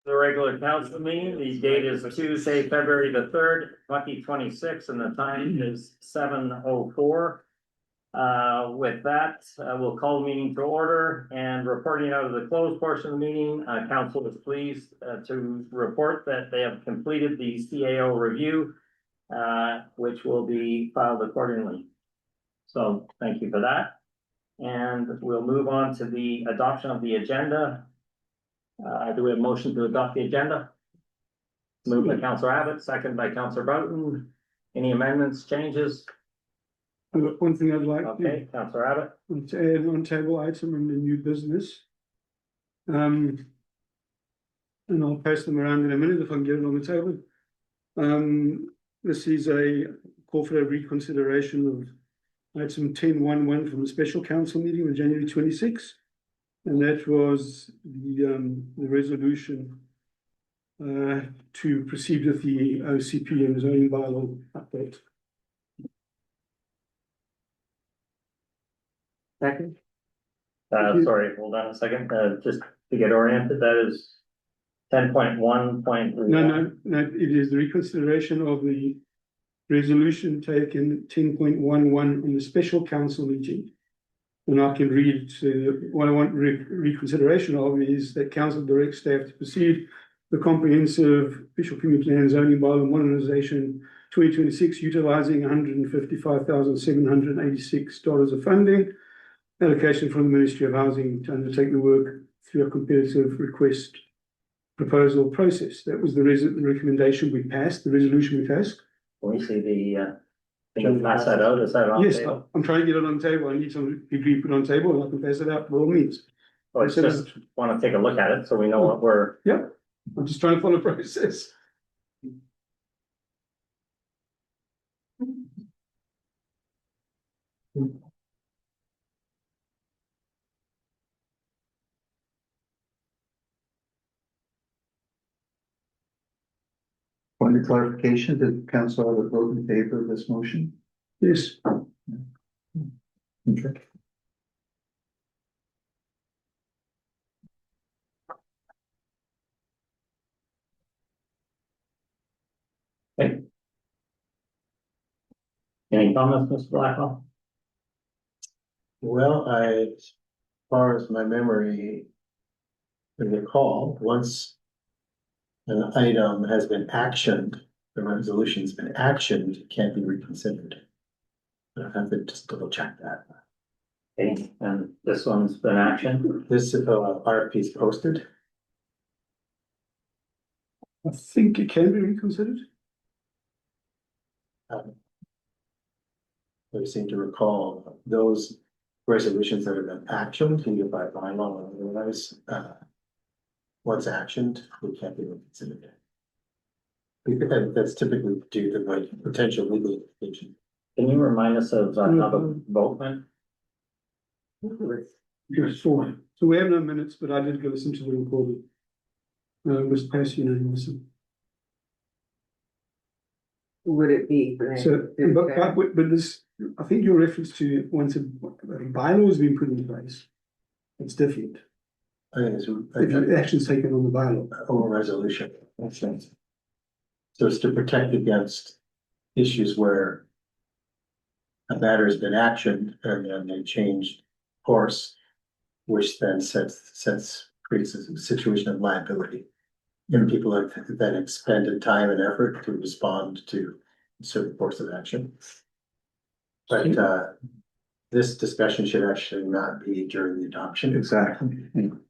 The regular council meeting, the date is Tuesday, February the 3rd, 2026, and the time is 7:04. With that, we'll call the meeting to order, and reporting out of the closed portion of the meeting, council is pleased to report that they have completed the CAO review, which will be filed accordingly. So thank you for that. And we'll move on to the adoption of the agenda. Do we have a motion to adopt the agenda? Moved by Councillor Abbott, second by Councillor Broughton. Any amendments, changes? I've got one thing I'd like Okay, Councillor Abbott. to add on table item in the new business. And I'll pass them around in a minute if I can get it on the table. This is a call for a reconsideration of item 10.1.1 from the special council meeting on January 26th. And that was the resolution to proceed with the OCP and zoning bylaw update. Second. Sorry, hold on a second, just to get oriented, that is 10.1. No, it is the reconsideration of the resolution taken 10.11 in the special council meeting. And I can read what I want reconsideration of is that council directs staff to proceed the comprehensive official community land zoning bylaw modernization 2026, utilizing $155,786 of funding allocation from the Ministry of Housing to undertake the work through a competitive request proposal process. That was the recommendation we passed, the resolution we passed. We see the, can you pass that out, is that on? Yes, table? I'm trying to get it on the table. I need some degree put on the table and I can pass it out by all means. Well, it's just want to take a look at it, so we know what we're. Yeah, I'm just trying to follow the process. Point of clarification, did council vote in favor of this motion? Yes. Okay. Any comments, Mr. Blackwell? Well, as far as my memory can recall, once an item has been actioned, the resolution's been actioned, it can't be reconsidered. I have to just double check that. Okay, and this one's been action. This RFP is posted. I think it can be reconsidered. I seem to recall those resolutions that have been actioned, either by bylaw or otherwise, once actioned, they can't be reconsidered. Because that's typically due to like potential legal implication. Can you remind us of how the vote went? Yes, so we have no minutes, but I did go listen to the recording. Must pass unanimously. Would it be? So, but this, I think your reference to once a bylaw has been put in place, it's different. I think it's If action's taken on the bylaw. or resolution. Makes sense. So it's to protect against issues where a matter has been actioned and then they changed course, which then creates a situation of liability. And people have then expended time and effort to respond to a certain course of action. But this discussion should actually not be during the adoption. Exactly.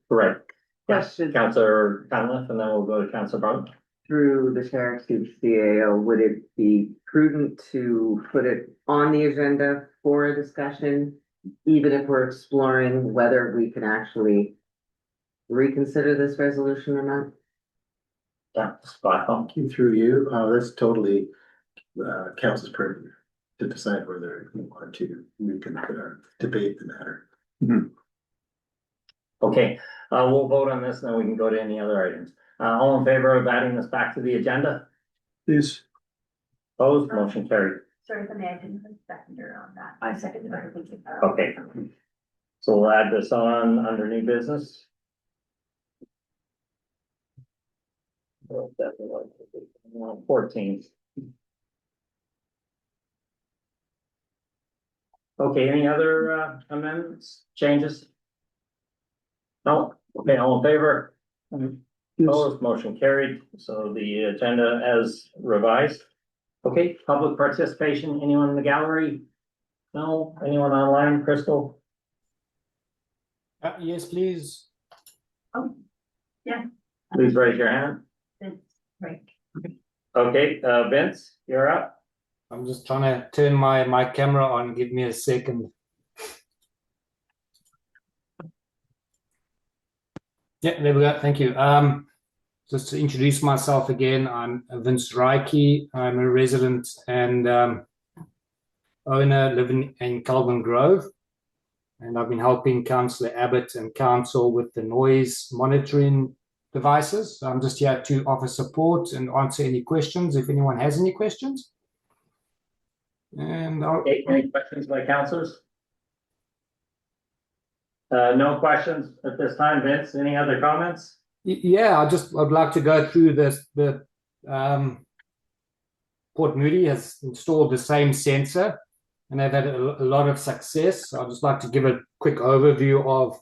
Right. Yes. Councillor Conliffe, and then we'll go to Councillor Brown. Through the chair to CAO, would it be prudent to put it on the agenda for a discussion, even if we're exploring whether we can actually reconsider this resolution or not? Yeah, spot on. Through you, that's totally council's purview to decide whether you want to reconsider, debate the matter. Okay, we'll vote on this, and then we can go to any other items. All in favor of adding this back to the agenda? Yes. Opposed, motion carried. Sorry, if I may, I didn't put a seconder on that. I seconded it. Okay. So we'll add this on under new business. 14. Okay, any other amendments, changes? No, okay, all in favor? Yes. Opposed, motion carried, so the agenda as revised. Okay, public participation, anyone in the gallery? No, anyone online, Crystal? Yes, please. Oh, Please raise your hand. that's right. Okay, Vince, you're up. I'm just trying to turn my camera on. Give me a second. Yeah, there we go. Thank you. Just to introduce myself again, I'm Vince Reiki. I'm a resident and owner living in Calvin Grove. And I've been helping Councillor Abbott and Council with the noise monitoring devices. So I'm just here to offer support and answer any questions if anyone has any questions. And Okay, any questions by councilors? No questions at this time, Vince. Any other comments? yeah, I'd like to go through this. Port Moody has installed the same sensor, and they've had a lot of success. So I'd just like to give a quick overview of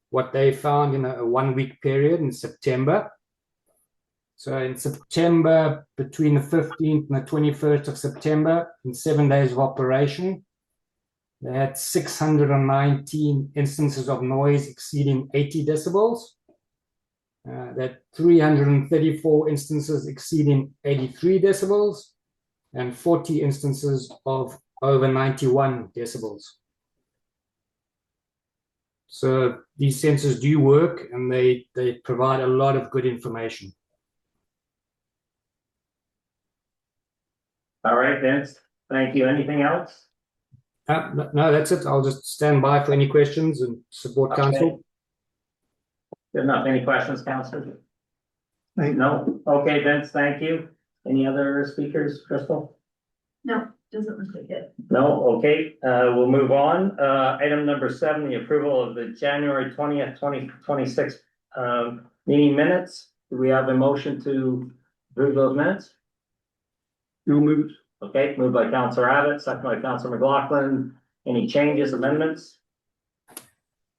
what they found in a 1-week period in September. So in September, between the 15th and the 21st of September, in 7 days of operation, they had 619 instances of noise exceeding 80 decibels. That 334 instances exceeding 83 decibels, and 40 instances of over 91 decibels. So these sensors do work, and they provide a lot of good information. All right, Vince, thank you. Anything else? No, that's it. I'll just stand by for any questions and support council. Good enough. Any questions, councilors? Thank- No? Okay, Vince, thank you. Any other speakers, Crystal? No, doesn't look like it. No? Okay, we'll move on. Item number 7, the approval of the January 20th, 2026 meeting minutes. Do we have a motion to approve those minutes? No move. Okay, moved by Councillor Abbott, second by Councillor McLaughlin. Any changes, amendments? I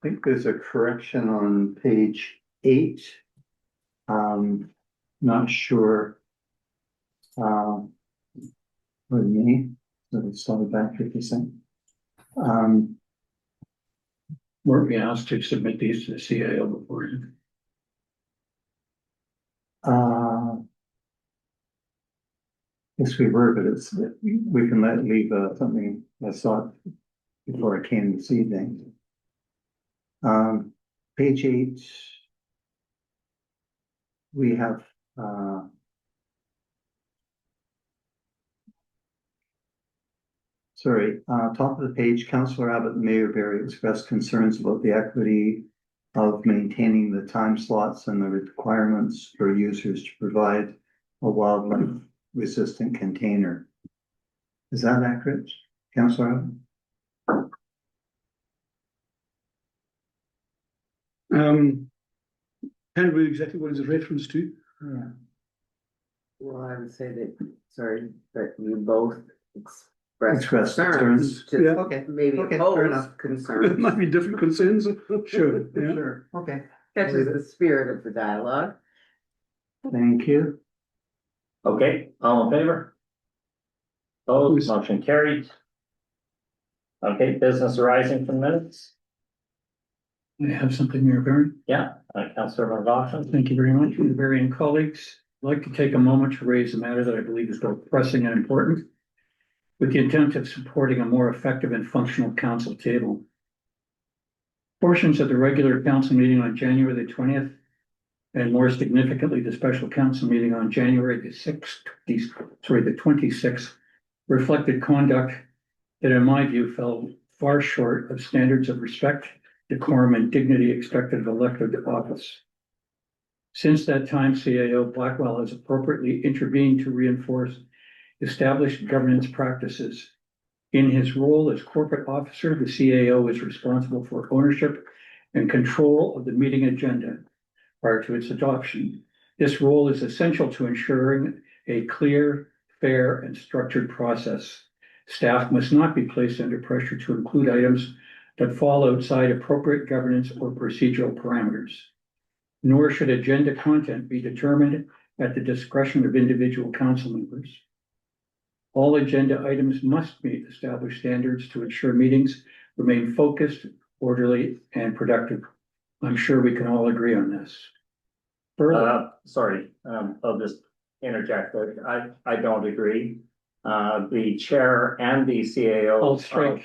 think there's a correction on page 8. Not sure. Pardon me, so it's on the back 50%. Weren't we asked to submit these to the CAO before? Yes, we were, but it's, we can leave something I saw it before I came this evening. Page 8. We have, top of the page, Councillor Abbott and Mayor Berry expressed concerns about the equity of maintaining the time slots and the requirements for users to provide a wildlife resistant container. Is that accurate, Councillor Abbott? Can't read exactly what is a reference to. Well, I would say that, sorry, that you both Express expressed concerns. concerns, just Yeah. Okay. maybe Okay, fair oppose enough. It concerns. might be different concerns, sure, yeah. Sure, okay. Catches the spirit of the dialogue. Thank you. Okay, all in favor? Opposed, motion carried. Okay, business arising from minutes? I have something, Mayor Barry. Yeah, Councillor McLaughlin. Thank you very much, Mayor Barry and colleagues. I'd like to take a moment to raise a matter that I believe is both pressing and important, with the intent of supporting a more effective and functional council table. Portions of the regular council meeting on January the 20th, and more significantly, the special council meeting on January the 26th, reflected conduct that in my view fell far short of standards of respect, decorum, and dignity expected of elected office. Since that time, CAO Blackwell has appropriately intervened to reinforce established governance practices. In his role as corporate officer, the CAO is responsible for ownership and control of the meeting agenda prior to its adoption, This role is essential to ensuring a clear, fair, and structured process. Staff must not be placed under pressure to include items that fall outside appropriate governance or procedural parameters. Nor should agenda content be determined at the discretion of individual council members. All agenda items must meet established standards to ensure meetings remain focused, orderly, and productive. I'm sure we can all agree on this. Further, Sorry, I'll just interject, I don't agree. The chair and the CAO. I'll strike,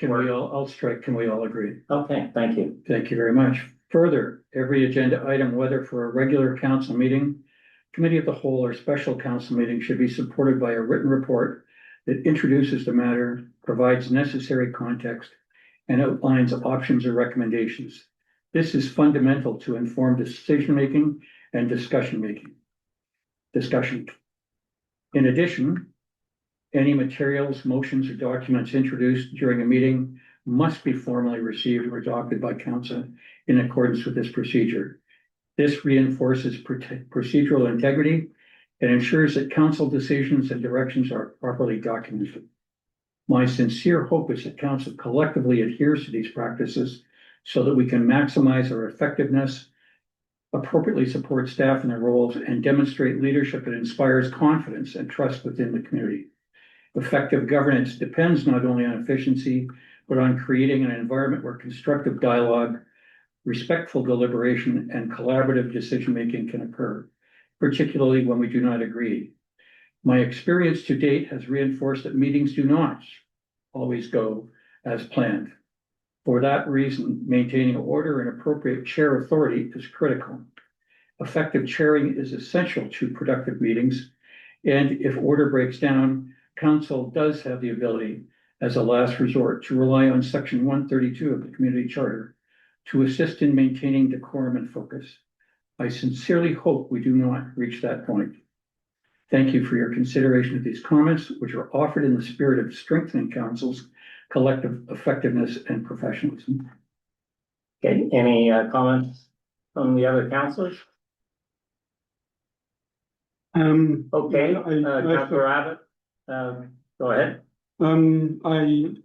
can we all agree? Okay, thank you. Thank you very much. Further, every agenda item, whether for a regular council meeting, committee of the whole, or special council meeting, should be supported by a written report that introduces the matter, provides necessary context, and outlines options or recommendations. This is fundamental to informed decision-making and discussion. In addition, any materials, motions, or documents introduced during a meeting must be formally received or adopted by council in accordance with this procedure. This reinforces procedural integrity and ensures that council decisions and directions are properly documented. My sincere hope is that council collectively adheres to these practices so that we can maximize our effectiveness, appropriately support staff in their roles, and demonstrate leadership that inspires confidence and trust within the community. Effective governance depends not only on efficiency, but on creating an environment where constructive dialogue, respectful deliberation, and collaborative decision-making can occur, particularly when we do not agree. My experience to date has reinforced that meetings do not always go as planned. For that reason, maintaining order and appropriate chair authority is critical. Effective chairing is essential to productive meetings, and if order breaks down, council does have the ability, as a last resort, to rely on Section 132 of the Community Charter to assist in maintaining decorum and focus. I sincerely hope we do not reach that point. Thank you for your consideration of these comments, which are offered in the spirit of strengthening council's collective effectiveness and professionalism. Okay, any comments from the other councillors? Okay, Councillor Abbott, go ahead. I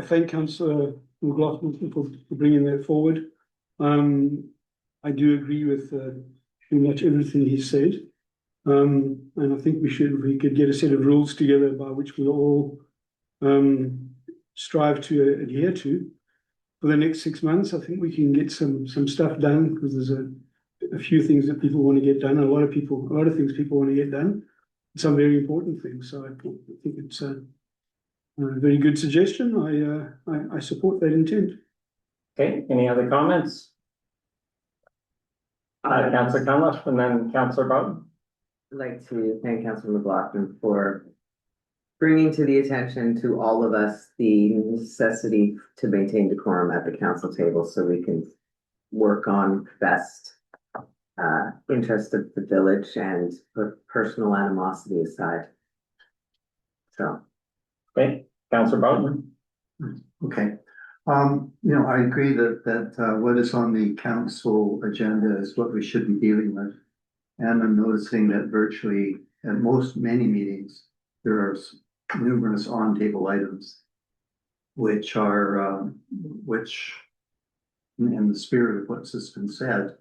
thank Councillor McLaughlin for bringing that forward. I do agree with pretty much everything he said. And I think we could get a set of rules together by which we'll all strive to adhere to for the next 6 months. I think we can get some stuff done, because there's a few things that people want to get done, a lot of things people want to get done, some very important things. So I think it's a very good suggestion. I support that intent. Okay, any other comments? Councillor Cunliffe and then Councillor Broughton. I'd like to thank Councillor McLaughlin for bringing to the attention to all of us the necessity to maintain decorum at the council table so we can work on best interest of the village and put personal animosity aside. So. Okay, Councillor Broughton. Okay. I agree that what is on the council agenda is what we should be dealing with. And I'm noticing that virtually at many meetings, there are numerous on-table items, which are, which in the spirit of what's just been said,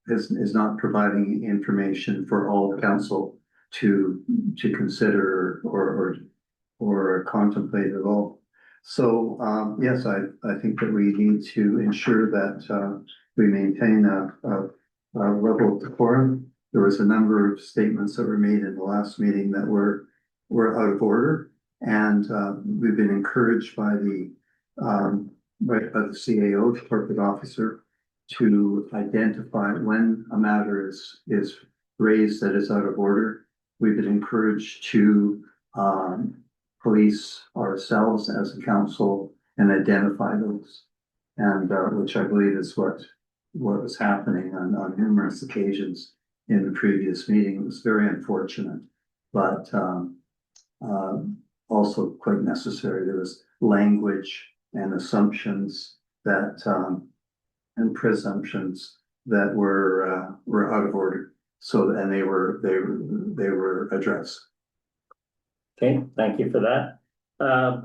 is not providing information for all the council to consider or contemplate at all. So yes, I think that we need to ensure that we maintain a level of decorum. There was a number of statements that were made in the last meeting that were out of order, and we've been encouraged by the CAO, the corporate officer, to identify when a matter is raised that is out of order. We've been encouraged to police ourselves as a council and identify those, and which I believe is what was happening on numerous occasions in the previous meeting. It was very unfortunate, but also quite necessary. There was language and assumptions that and presumptions that were out of order. So, and they were addressed. Okay, thank you for that.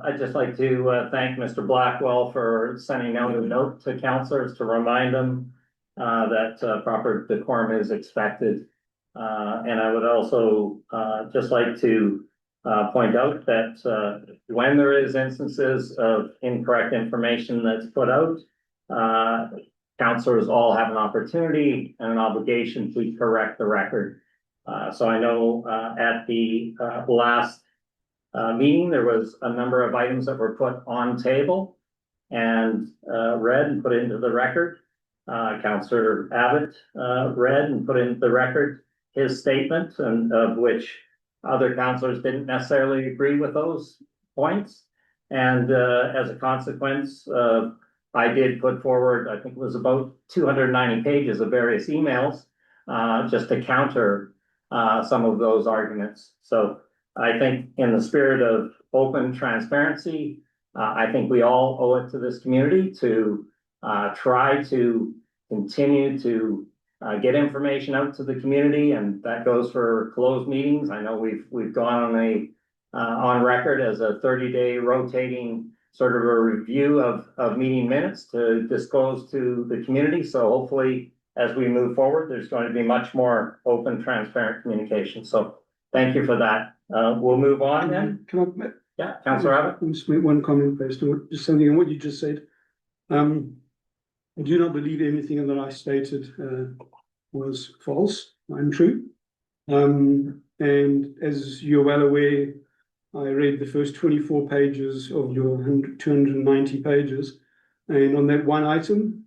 I'd just like to thank Mr. Blackwell for sending out a note to councilors to remind them that proper decorum is expected. And I would also just like to point out that when there is instances of incorrect information that's put out, councilors all have an opportunity and an obligation to correct the record. So I know at the last meeting, there was a number of items that were put on table and read and put into the record. Councillor Abbott read and put into the record his statement, and of which other councillors didn't necessarily agree with those points. And as a consequence, I did put forward, I think it was about 290 pages of various emails just to counter some of those arguments. So I think in the spirit of open transparency, I think we all owe it to this community to try to continue to get information out to the community, and that goes for closed meetings. I know we've gone on on record as a 30-day rotating sort of a review of meeting minutes to disclose to the community. So hopefully, as we move forward, there's going to be much more open, transparent communication. So thank you for that. We'll move on then. Can I? Yeah, Councillor Abbott. Just make one comment based on just something on what you just said. I do not believe anything that I stated was false, untrue. And as you're well aware, I read the first 24 pages of your 290 pages. And on that one item,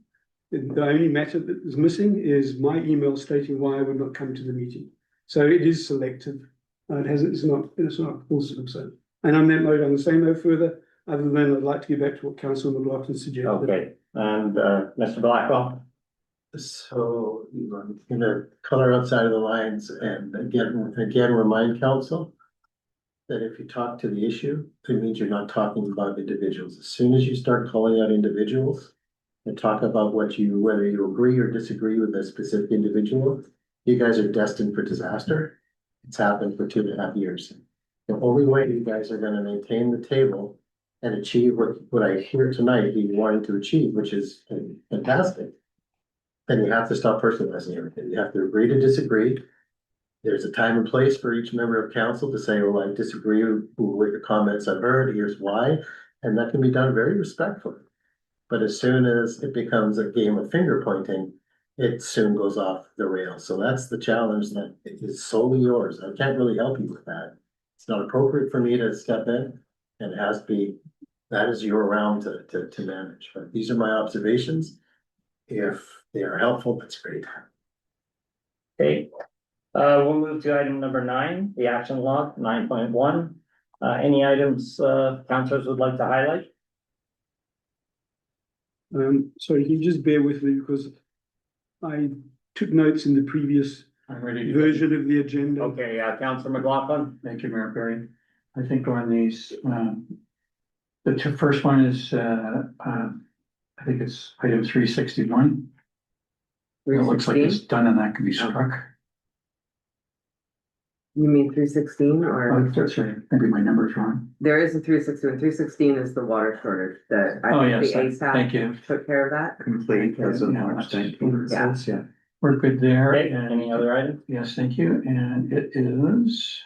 the only matter that is missing is my email stating why I would not come to the meeting. So it is selective. It's not fulsome. So, and on that note, I'm going to say no further, other than I'd like to get back to what Councillor McLaughlin suggested. Okay, and Mr. Blackwell. So I'm gonna color outside of the lines and again remind council that if you talk to the issue, it means you're not talking about individuals. As soon as you start calling out individuals and talk about whether you agree or disagree with a specific individual, you guys are destined for disaster. It's happened for 2.5 years. The only way you guys are gonna maintain the table and achieve what I hear tonight you wanting to achieve, which is fantastic. Then you have to stop personalizing everything. You have to agree to disagree. There's a time and place for each member of council to say, well, I disagree with the comments I've heard, here's why. And that can be done very respectfully. But as soon as it becomes a game of finger pointing, it soon goes off the rails. So that's the challenge that is solely yours. I can't really help you with that. It's not appropriate for me to step in, and it has to be, that is your round to manage. But these are my observations. If they are helpful, that's great. Okay, we'll move to item number 9, the action log 9.1. Any items councillors would like to highlight? Sorry, can you just bear with me because I took notes in the previous I'm ready to. version of the agenda. Okay, Councillor McLaughlin. Thank you, Mayor Perry. I think on these, the first one is, I think it's item 361. It looks like it's done and that can be struck. You mean 316 or? Sorry, maybe my number's wrong. There is a 316. 316 is the water shortage that Oh, I yes, think the thank ASAP you. took care of that. Complete as of Yeah, March that's- 19th. Yeah. Yeah. We're good there. Okay, And any other items? yes, thank you. And it is.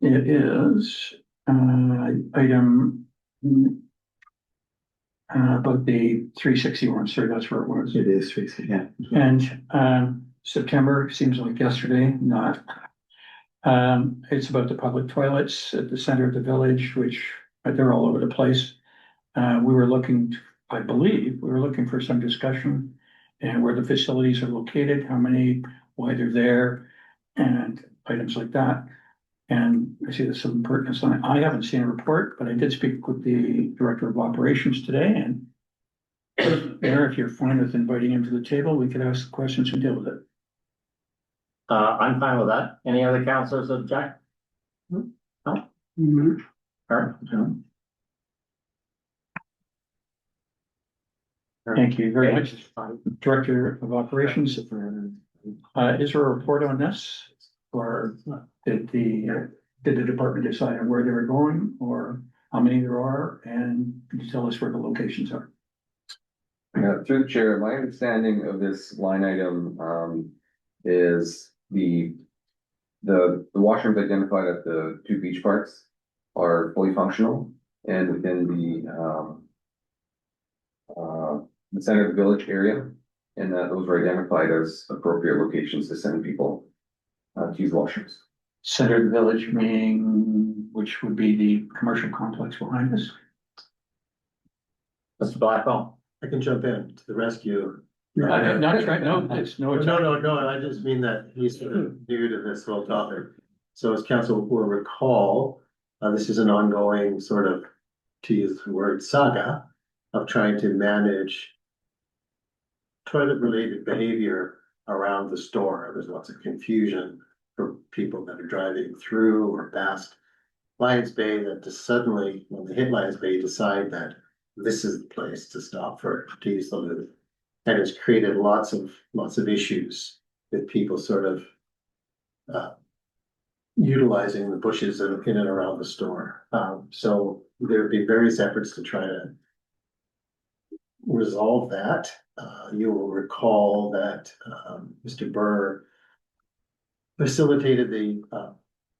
It is, item. About the 361, sorry, that's where it was. It is, Tracy, yeah. And September seems like yesterday, not. It's about the public toilets at the center of the village, which they're all over the place. We were looking, I believe, we were looking for some discussion and where the facilities are located, how many, why they're there, and items like that. And I see there's some pertinence on it. I haven't seen a report, but I did speak with the Director of Operations today, and there, if you're fine with inviting him to the table, we could ask questions and deal with it. I'm fine with that. Any other councillors object? No? Mhm. All right. Thank you very Okay. much, Director of Operations. Is there a report on this? Or did the department decide on where they were going or how many there are? And could you tell us where the locations are? Through the chair, my understanding of this line item, is the washrooms identified at the two beach parks are fully functional and within the center of the village area. And that those were identified as appropriate locations to send people, to use washrooms. Center of the village, meaning which would be the commercial complex behind us. Mr. Blackwell. I can jump in to the rescue. Not right, no, it's no. No, I just mean that he's sort of new to this whole topic. So as council will recall, this is an ongoing sort of, to use the word saga, of trying to manage toilet-related behavior around the store. There's lots of confusion for people that are driving through or past Lions Bay that just suddenly, when they hit Lions Bay, decide that this is the place to stop for, to use the loo. And it's created lots of issues with people sort of utilizing the bushes in and around the store. So there'd be various efforts to try to resolve that. You will recall that Mr. Burr facilitated the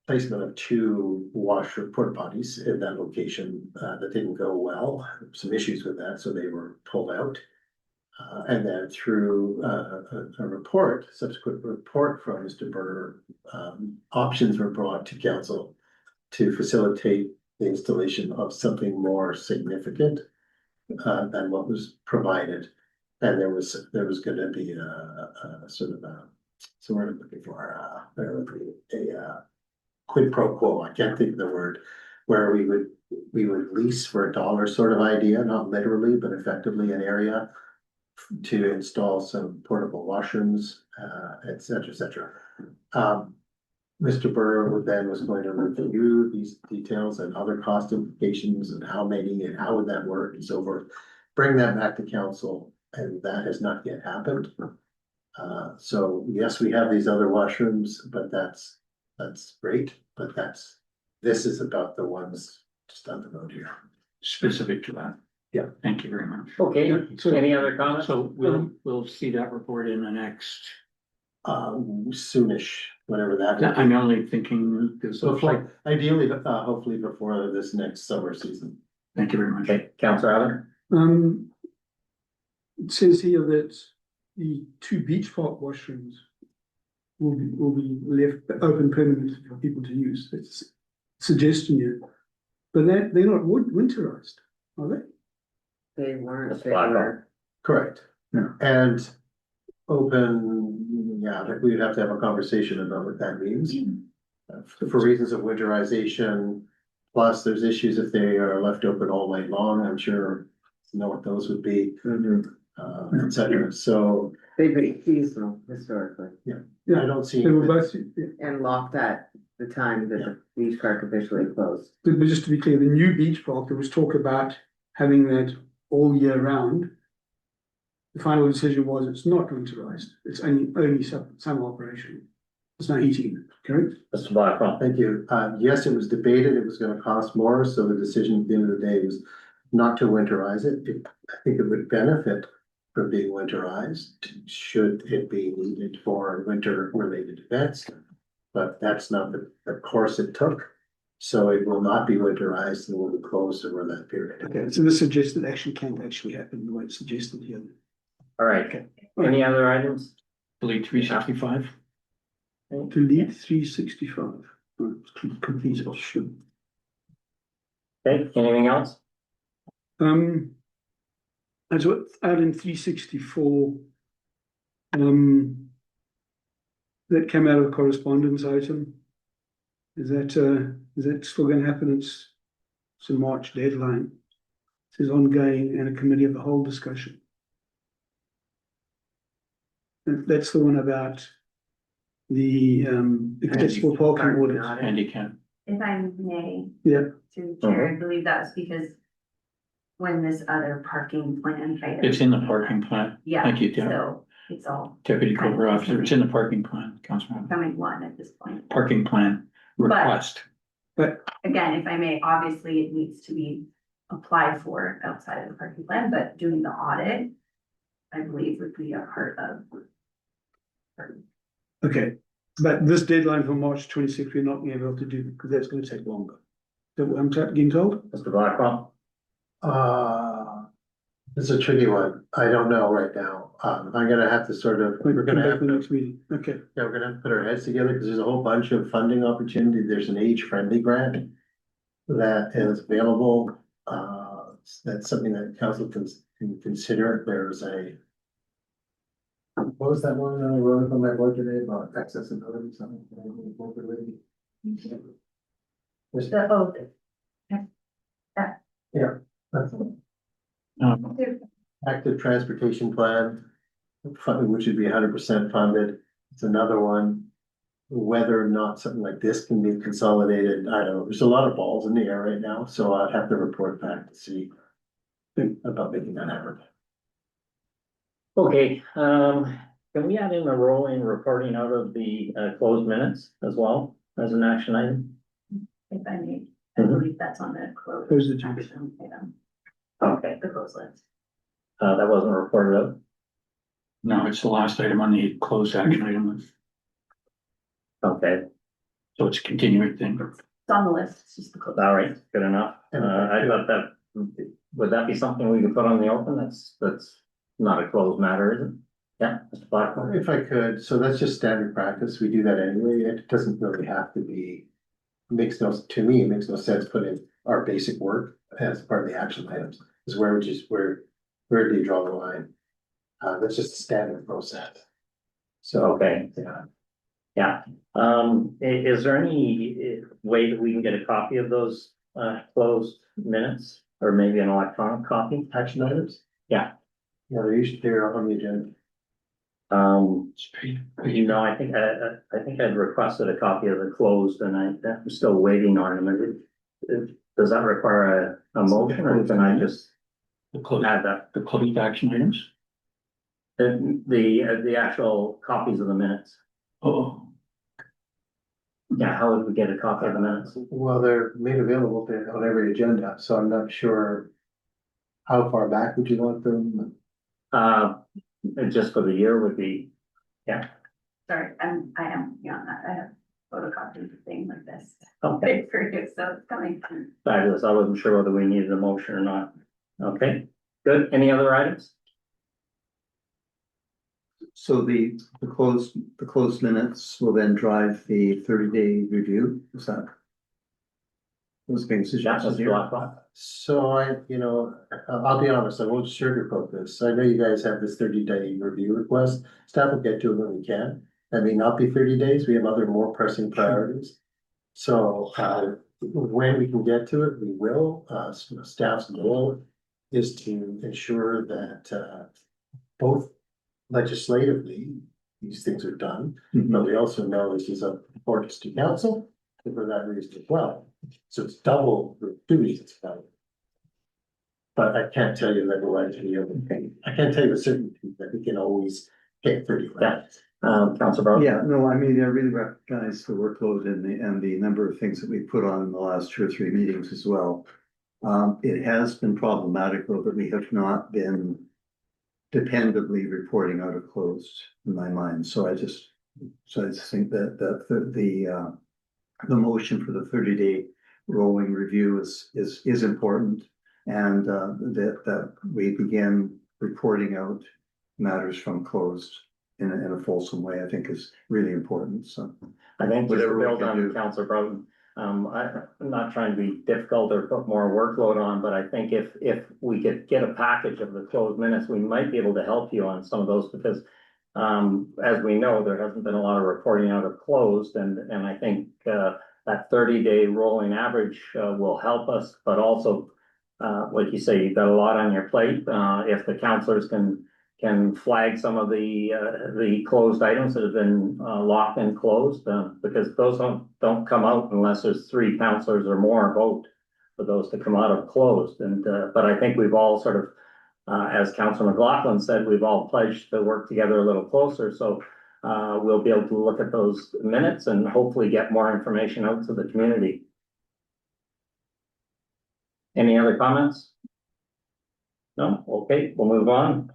placement of two washer porta potties in that location that didn't go well. Some issues with that, so they were pulled out. And then through a subsequent report from Mr. Burr, options were brought to council to facilitate the installation of something more significant than what was provided. And there was gonna be a sort of a, so we're looking for a quid pro quo, I can't think of the word, where we would lease for $1 sort of idea, not literally, but effectively an area to install some portable washrooms, et cetera, et cetera. Mr. Burr then was going to review these details and other cost implications and how many and how would that work and so forth. Bring that back to council, and that has not yet happened. So yes, we have these other washrooms, but that's great, but this is about the ones just on the road here. Specific to that. Yeah. Thank you very much. Okay, So- any other comments? So we'll see that report in the next, Soonish, whatever that is. I'm only thinking, because it looks like, Ideally, hopefully before this next summer season. thank you very much. Okay, Councillor Allen. It says here that the two beach park washrooms will be left open permanently for people to use. It's a suggestion here. But they're not winterized, are they? They weren't, That's they fine. were, Correct. Yeah. And open, yeah, but we'd have to have a conversation about what that means. For reasons of winterization, plus there's issues if they are left open all night long, I'm sure you know what those would be, et cetera. So they've been seasonal historically I don't see. They were both, and locked at the time that the beach park officially closed. but just to be clear, the new beach park, there was talk about having that all year round. The final decision was it's not winterized, it's only summer operation. It's no heating, correct? Mr. Blackwell. Thank you. Yes, it was debated, it was gonna cost more, so the decision at the end of the day was not to winterize it. I think it would benefit from being winterized, should it be needed for winter related events. But that's not the course it took, so it will not be winterized and will be closed over that period. Okay, so this suggests that action can't actually happen the way it's suggested here. All right, any other items? Delete 365. Delete 365. Complete option. Okay, anything else? As what out in 364, that came out of a correspondence item. Is that still going to happen? It's a March deadline. It says ongoing and a committee of the whole discussion. That's the one about the accessible parking orders. Handicap. If I may. Yeah. To chair, I believe that was because when this other parking plan item. It's in the parking plan. Yeah. Thank you, Tim. So it's all Deputy Code Officer, it's in the parking plan, Councilman. becoming one at this point. Parking plan request. Again, if I may, obviously it needs to be applied for outside of the parking plan, but doing the audit, I believe would be a part of. Okay, but this deadline for March 26th, we're not gonna be able to do because that's gonna take longer. So I'm getting told? Mr. Blackwell? It's a tricky one. I don't know right now. I'm gonna have to sort of, we're Come gonna back have for the to, next meeting. Okay, yeah, we're gonna have to put our heads together because there's a whole bunch of funding opportunity. There's an age-friendly grant that is available. That's something that council can consider. There's a, what was that one that I wrote on my board today about accessibility, something? There's- Yeah. that's it. Active transportation plan, funding, which would be 100% funded. It's another one. Whether or not something like this can be consolidated, I don't know. There's a lot of balls in the air right now, so I'd have to report back to see about making that happen. Okay, can we add in a rolling reporting out of the closed minutes as well as an action item? If I may, I believe that's on the close. Close the agenda. action item, Okay, the close list. that wasn't reported out. No, it's the last item on the closed action item, Okay, so it's a continuing thing. It's on the list, it's just the close. all right, good enough. I thought that, would that be something we could put on the open? That's not a closed matter, is it? Yeah, Mr. Blackwell? If I could, so that's just standard practice. We do that anyway. It doesn't really have to be. To me, it makes no sense put in our basic work as part of the action items. Is where where do you draw the line? That's just a standard process. So, Okay. yeah. Yeah, is there any way that we can get a copy of those closed minutes? Or maybe an electronic copy? Action items? Yeah. Yeah, they're usually there on the agenda. I think I'd requested a copy of the closed and I'm still waiting on them. Does that require a motion or can I just The closed, add that? the closed action items? The actual copies of the minutes? Oh, Yeah, how would we get a copy of the minutes? Well, they're made available on every agenda, so I'm not sure. How far back would you want them? Just for the year would be, Sorry, I am beyond that, I have photocopies of things like this. okay, Big for you, so it's coming. fabulous. I wasn't sure whether we needed a motion or not. Okay, good. Any other items? So the closed minutes will then drive the 30-day review, is that? Was being Yeah, suggested Mr. here? Blackwell. So I'll be honest, I won't sugarcoat this. I know you guys have this 30-day review request. Staff will get to it when we can. That may not be 30 days. We have other more pressing priorities. So, when we can get to it, we will. Staff's goal is to ensure that, both legislatively, these things are done. Mhm. But we also know this is of importance to council, and for that reason as well. So it's double the duties it's about. But I can't tell you that we're right to the other thing. I can't tell you with certainty that we can always get 30 minutes. Council Brown? Yeah, no, I mean, I really recognize the workload and the number of things that we put on in the last 2 or 3 meetings as well. It has been problematic though that we have not been dependably reporting out of closed in my mind. So I just think that the motion for the 30-day rolling review is important. And that we begin reporting out matters from closed in a fulsome way, I think is really important. So I think just to whatever we build can on do. Councilor Broughton, I'm not trying to be difficult or put more workload on, but I think if we could get a package of the closed minutes, we might be able to help you on some of those because as we know, there hasn't been a lot of reporting out of closed and I think that 30-day rolling average will help us, but also like you say, you've got a lot on your plate. If the councilors can flag some of the closed items that have been locked and closed, because those don't come out unless there's 3 councilors or more vote for those to come out of closed. And, but I think we've all sort of, as Councilor McLaughlin said, we've all pledged to work together a little closer. So we'll be able to look at those minutes and hopefully get more information out to the community. Any other comments? No? Okay, we'll move on.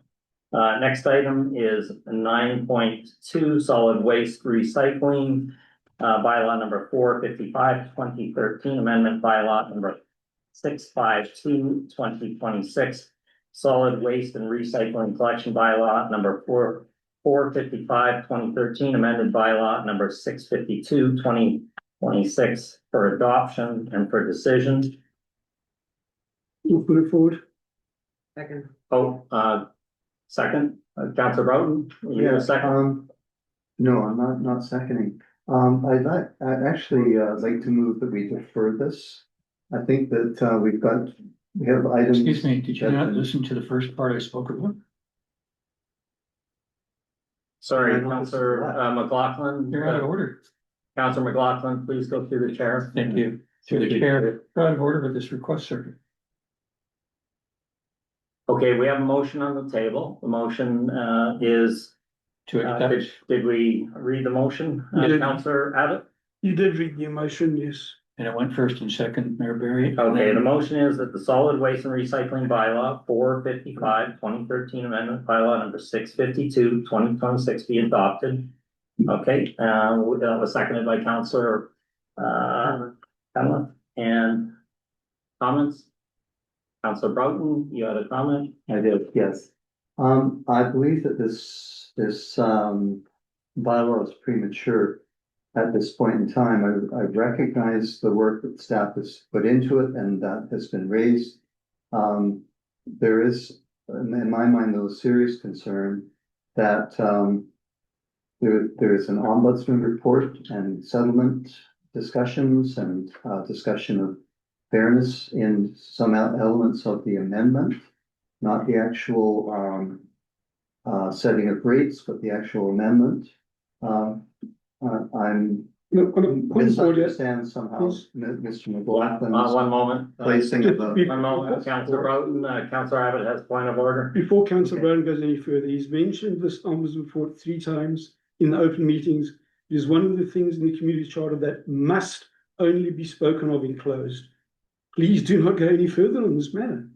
Next item is 9.2 solid waste recycling. Bylaw number 455, 2013, amendment bylaw number 652, 2026. Solid waste and recycling collection bylaw number 455, 2013, amended bylaw number 652, 2026 for adoption and for decision. We'll put it forward. Second. Second, Councilor Broughton, you have a second? No, I'm not seconding. I'd actually like to move that we defer this. I think that we have items. Excuse me, did you not listen to the first part I spoke about? Sorry, Councilor McLaughlin. You're out of order. Councilor McLaughlin, please go through the chair. Thank you. Through the chair, out of order with this request, sir. Okay, we have a motion on the table. The motion is, To accept, did we read the motion? We did. Councilor Abbott? You did read the motion, yes. and it went first and second, Mayor Barry. Okay, the motion is that the solid waste and recycling bylaw 455, 2013 amendment bylaw number 652, 2026 be adopted. Okay, that was seconded by Councilor Pamela. And comments? Councilor Broughton, you had a comment? I did, yes. I believe that this bylaw is premature at this point in time. I recognize the work that staff has put into it and that has been raised. There is, in my mind, though, a serious concern that there is an ombudsman report and settlement discussions and discussion of fairness in some elements of the amendment, not the actual setting of rates, but the actual amendment. I'm Look, on a point of order, misunderstand somehow, Mr. McLaughlin. One moment. Placing of the. One moment, Councilor Broughton, Councilor Abbott has point of order. before Councillor Brown goes any further, he's mentioned this ombudsman report 3 times in the open meetings. It is one of the things in the community charter that must only be spoken of in closed. Please do not go any further on this matter.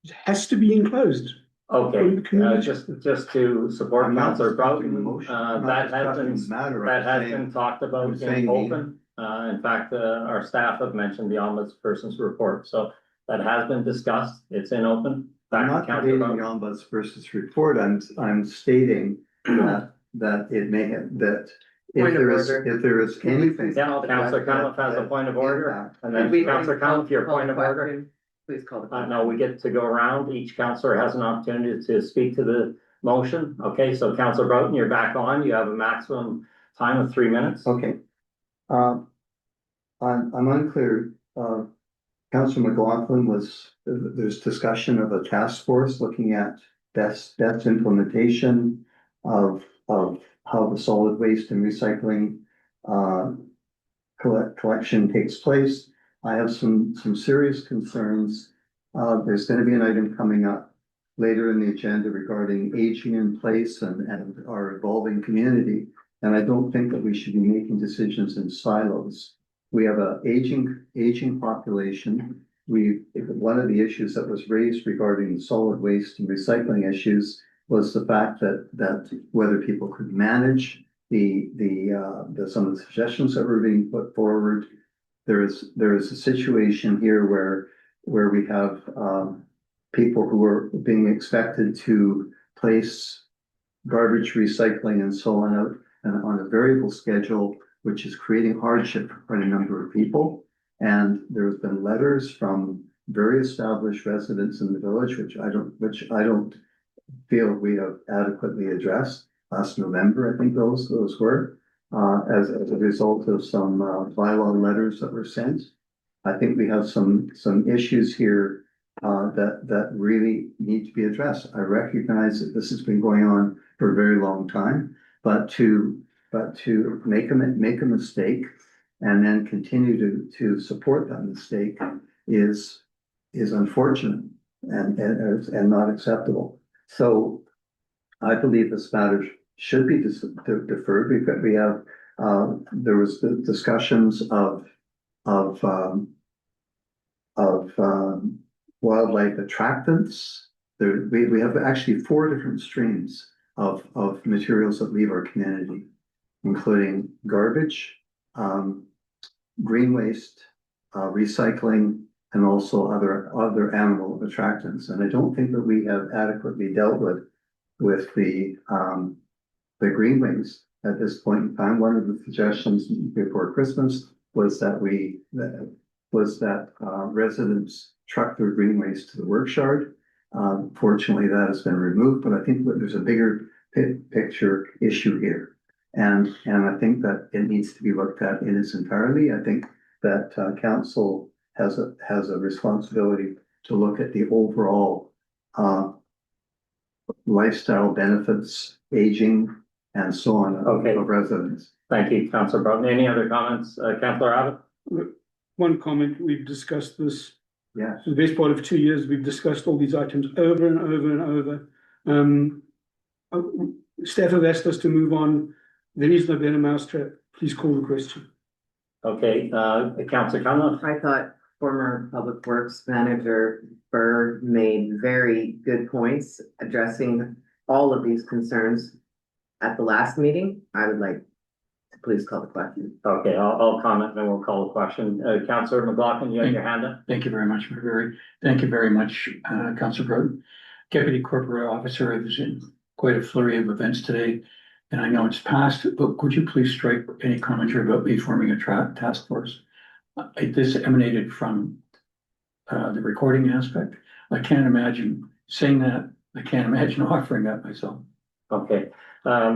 It has to be enclosed. Okay, just to support I'm not Councilor discussing the Broughton, motion. I'm not that has discussing been, the matter. that I'm has saying- been talked about I'm in saying open. In fact, our staff have mentioned the ombudsperson's report, so that has been discussed. It's in open. I'm Back to not Councilor debating the Broughton. ombuds versus report. I'm stating that it may have, that Point of if there is anything. Yeah, Councilor Coniff has a point of order, and then Councilor Coniff, your point of order. Please call the question. No, we get to go around. Each councillor has an opportunity to speak to the motion. Okay, so Councilor Broughton, you're back on. You have a maximum time of 3 minutes. Okay. I'm unclear. Councilor McLaughlin there's discussion of a task force looking at best implementation of how the solid waste and recycling collection takes place. I have some serious concerns. There's going to be an item coming up later in the agenda regarding aging in place and our evolving community. And I don't think that we should be making decisions in silos. We have an aging population. One of the issues that was raised regarding solid waste and recycling issues was the fact that whether people could manage some of the suggestions that were being put forward. There is a situation here where we have people who are being expected to place garbage recycling and so on out and on a variable schedule, which is creating hardship for quite a number of people. And there's been letters from very established residents in the village, which I don't feel we have adequately addressed. Last November, I think those were. As a result of some bylaw letters that were sent. I think we have some issues here that really need to be addressed. I recognize that this has been going on for a very long time, but to make a mistake and then continue to support that mistake is unfortunate and not acceptable. So I believe this matter should be deferred. We have, there was the discussions of wildlife attractants. We have actually 4 different streams of materials that leave our community, including garbage, green waste, recycling, and also other animal attractants. And I don't think that we have adequately dealt with the green waste at this point in time. One of the suggestions before Christmas was that residents truck their green waste to the work yard. Fortunately, that has been removed, but I think that there's a bigger picture issue here. And I think that it needs to be looked at in its entirety. I think that council has a responsibility to look at the overall lifestyle benefits, aging, and so on of residents. Thank you, Councillor Broughton. Any other comments, Councillor Abbott? One comment, we've discussed this Yes. for the best part of 2 years. We've discussed all these items over and over and over. Staff have asked us to move on. There is no better mousetrap. Please call the question. Okay, Councillor Cunliffe? I thought former Public Works Manager Burr made very good points addressing all of these concerns at the last meeting. I would like to please call the question. Okay, I'll comment and then we'll call the question. Councillor McLaughlin, you have your hand up? Thank you very much, thank you very much, Councillor Broughton. Deputy Corporate Officer, I was in quite a flurry of events today, and I know it's passed, but could you please strike any commentary about me forming a task force? This emanated from the recording aspect. I can't imagine saying that. I can't imagine offering that myself. Okay,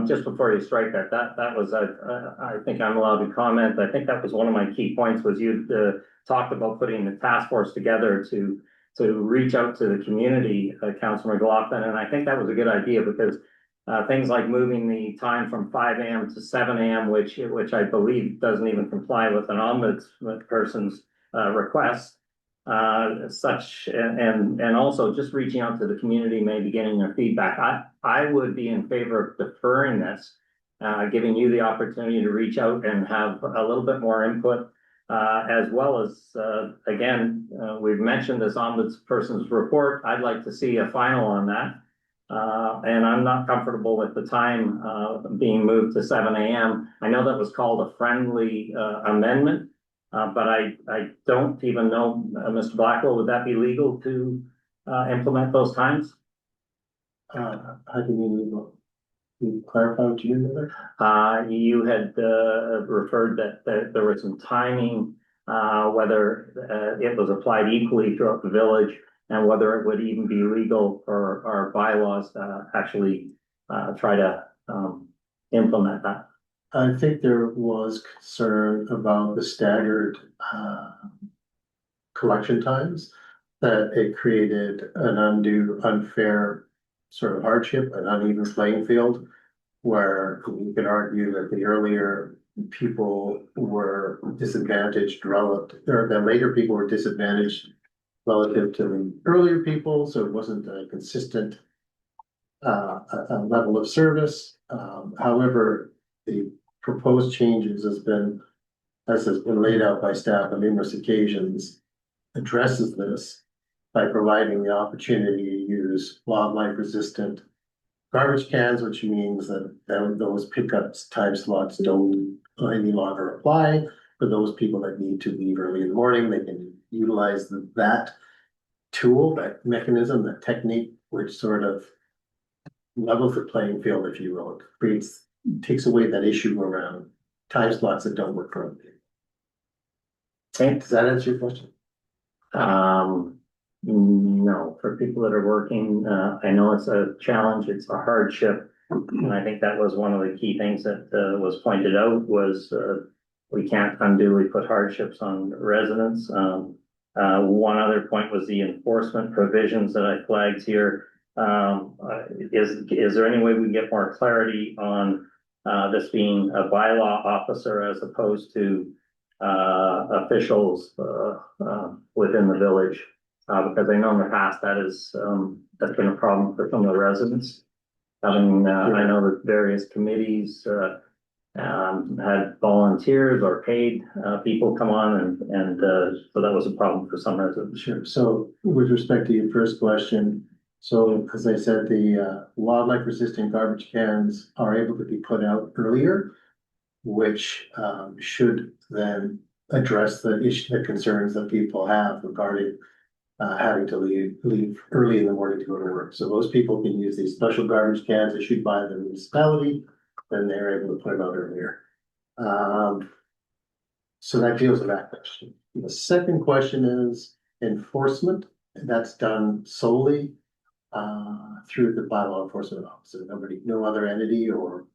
just before you strike that was, I think I'm allowed to comment. I think that was one of my key points was you talked about putting the task force together to reach out to the community, Councillor McLaughlin, and I think that was a good idea because things like moving the time from 5 a.m. to 7 a.m., which I believe doesn't even comply with an ombudsperson's request, and also just reaching out to the community, maybe getting their feedback. I would be in favor of deferring this, giving you the opportunity to reach out and have a little bit more input, as well as, again, we've mentioned this ombudsperson's report. I'd like to see a final on that. And I'm not comfortable with the time being moved to 7 a.m. I know that was called a friendly amendment, but I don't even know, Mr. Blackwell, would that be legal to implement those times? How do you mean legal? Can you clarify what you mean there? You had referred that there was some timing, whether it was applied equally throughout the village, and whether it would even be legal for our bylaws to actually try to implement that. I think there was concern about the staggered collection times, that it created an undue, unfair sort of hardship, an uneven playing field, where you could argue that the earlier people were disadvantaged relative, or the later people were disadvantaged relative to the earlier people, so it wasn't a consistent a level of service. However, the proposed changes as has been laid out by staff on numerous occasions, addresses this by providing the opportunity to use wildlife resistant garbage cans, which means that those pickups time slots don't any longer apply for those people that need to leave early in the morning. They can utilize that tool, that mechanism, that technique, which sort of levels the playing field, if you will. It takes away that issue around time slots that don't work for other people. Okay. Does that answer your question? No, for people that are working, I know it's a challenge, it's a hardship. And I think that was one of the key things that was pointed out was we can't unduly put hardships on residents. One other point was the enforcement provisions that I flagged here. Is there any way we can get more clarity on this being a bylaw officer as opposed to officials, within the village. Because I know in the past that is, that's been a problem for some of the residents. Having, I know that various committees, had volunteers or paid, people come on and, so that was a problem for some residents. Sure. So with respect to your first question, so as I said, the wildlife resistant garbage cans are able to be put out earlier, which should then address the concerns that people have regarding having to leave early in the morning to go to work. So those people can use these special garbage cans issued by the municipality, then they're able to put it out earlier. So that deals with that question. The second question is enforcement, and that's done solely through the bylaw enforcement officer. No other entity or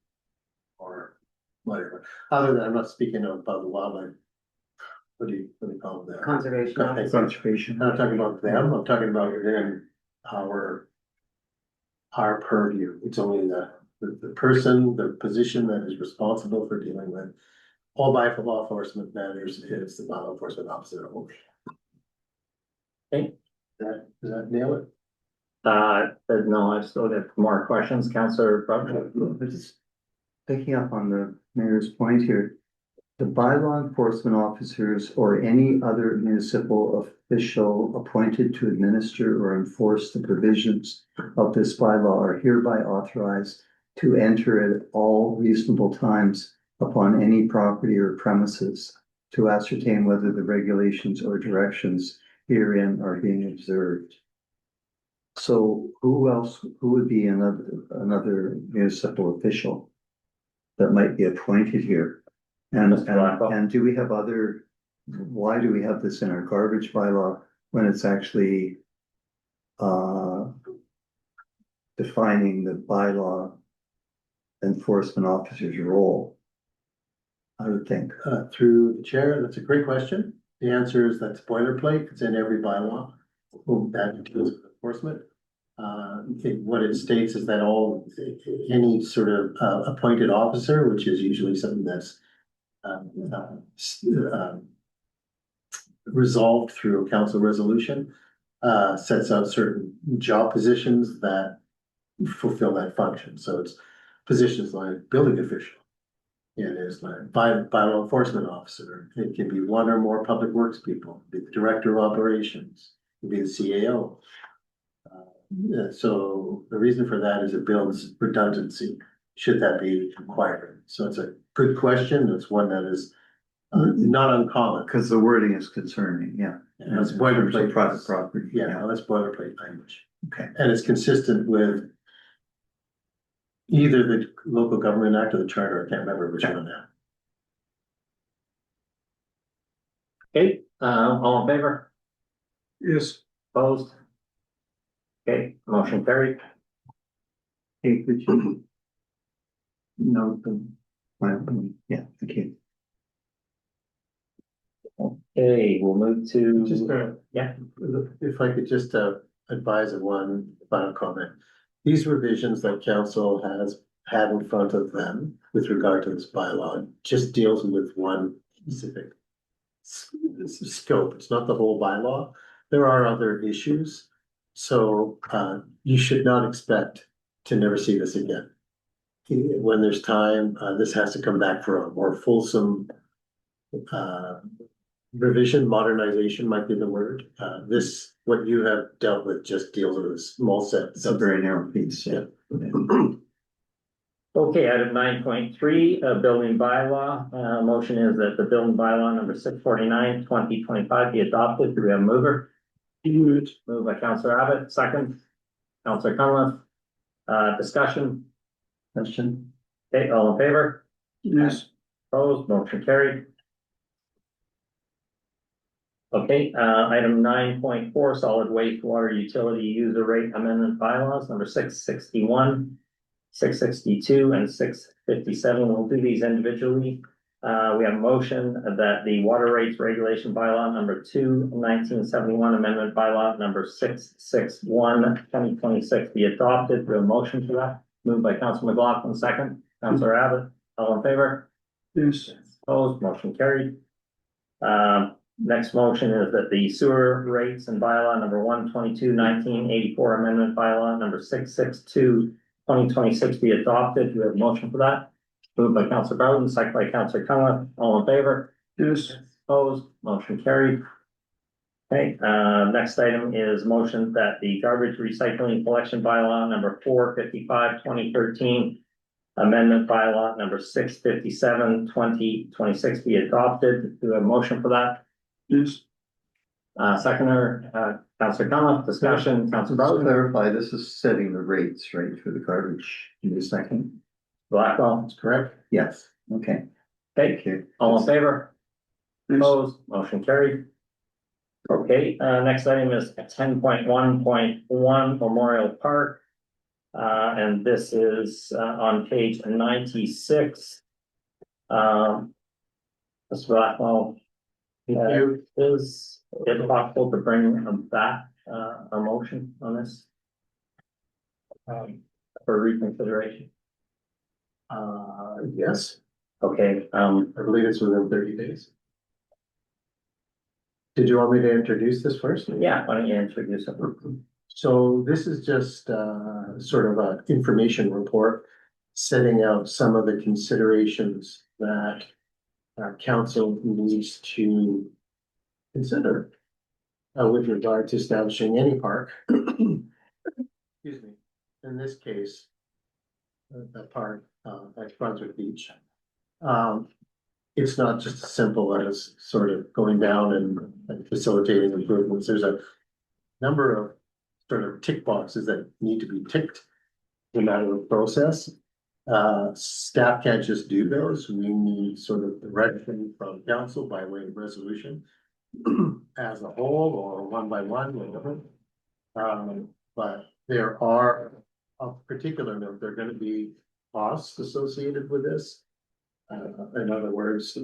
whatever. Other than, I'm not speaking about the wildlife. What do you call them? Conservation officer. Conservation. I'm not talking about them, I'm talking about within our purview. It's only the person, the position that is responsible for dealing with all law enforcement matters is the law enforcement officer only. Okay. Does that nail it? No, I've still got more questions, Councillor Brown. Just picking up on the mayor's point here. The bylaw enforcement officers or any other municipal official appointed to administer or enforce the provisions of this bylaw are hereby authorized to enter at all reasonable times upon any property or premises to ascertain whether the regulations or directions herein are being observed. So who would be another municipal official that might be appointed here? And do we have why do we have this in our garbage bylaw when it's actually defining the bylaw enforcement officer's role? I would think. Through the chair, that's a great question. The answer is that's boilerplate. It's in every bylaw that deals with enforcement. What it states is that any sort of appointed officer, which is usually something that's resolved through a council resolution, sets out certain job positions that fulfill that function. So it's positions like building official. It is like bylaw enforcement officer. It can be one or more public works people, be the director of operations, it can be the CAO. So the reason for that is it builds redundancy, should that be required. So it's a good question. It's one that is not uncommon. Because the wording is concerning, yeah. And it's boilerplate. Private property. Yeah, that's boilerplate language. Okay. And it's consistent with either the local government act or the charter. I can't remember which one now. Okay, all in favor? Yes. Opposed? Okay, motion carried. Hey, could you? No, yeah, okay. Okay, we'll move to. Just, yeah. If I could just advise of one final comment. These revisions that council has had in front of them with regard to this bylaw just deals with one specific scope. It's not the whole bylaw. There are other issues. So you should not expect to never see this again. When there's time, this has to come back for a more fulsome revision. Modernization might be the word. What you have dealt with just deals with a small set. It's a very narrow piece. Yeah. Okay, item 9.3, building bylaw. Motion is that the building bylaw number 649, 2025 be adopted. Do we have a mover? Moved by Councillor Abbott, second. Councillor Cunliffe. Discussion. Question? Okay, all in favor? Yes. Opposed, motion carried. Okay, item 9.4, solid wastewater utility user rate amendment bylaws, number 661, 662, and 657. We'll do these individually. We have a motion that the water rates regulation bylaw number 2, 1971 amendment bylaw number 661, 2026 be adopted. We have a motion for that. Moved by Councilor McLaughlin, second. Councillor Abbott, all in favor? Yes. Opposed, motion carried. Next motion is that the sewer rates and bylaw number 122/1984 amendment bylaw number 662/2026 be adopted. Do we have a motion for that? Moved by Councillor Bowden, second by Councillor Cunliffe. All in favor? Yes. Opposed? Motion carried. Okay, next item is motion that the garbage recycling collection bylaw number 455/2013 amendment bylaw number 657/2026 be adopted. Do we have a motion for that? Yes. Seconder, Councillor Cunliffe, discussion, Councillor Just to Bowden, clarify, this is setting the rates, right, for the garbage in a second? Blackwell, That's correct. Yes, okay, okay, thank you. all in favor? Yes. Opposed, motion carried. Okay, next item is 10.1.1 Memorial Park. And this is on page 96. Mr. Blackwell. Is it possible to bring back a motion on this? For reconsideration? Yes, Okay, I believe it's within 30 days. Did you want me to introduce this first? yeah, why don't you introduce it? So this is just sort of an information report setting out some of the considerations that our council needs to consider with regard to establishing any park. Excuse me, in this case, the park at Brunswick Beach. It's not just as simple as sort of going down and facilitating improvements. There's a number of sort of tick boxes that need to be ticked in that process. Staff can't just do those. We need sort of direction from council by way of resolution as a whole or one by one, whatever. But there are, of particular note, there are going to be costs associated with this. In other words,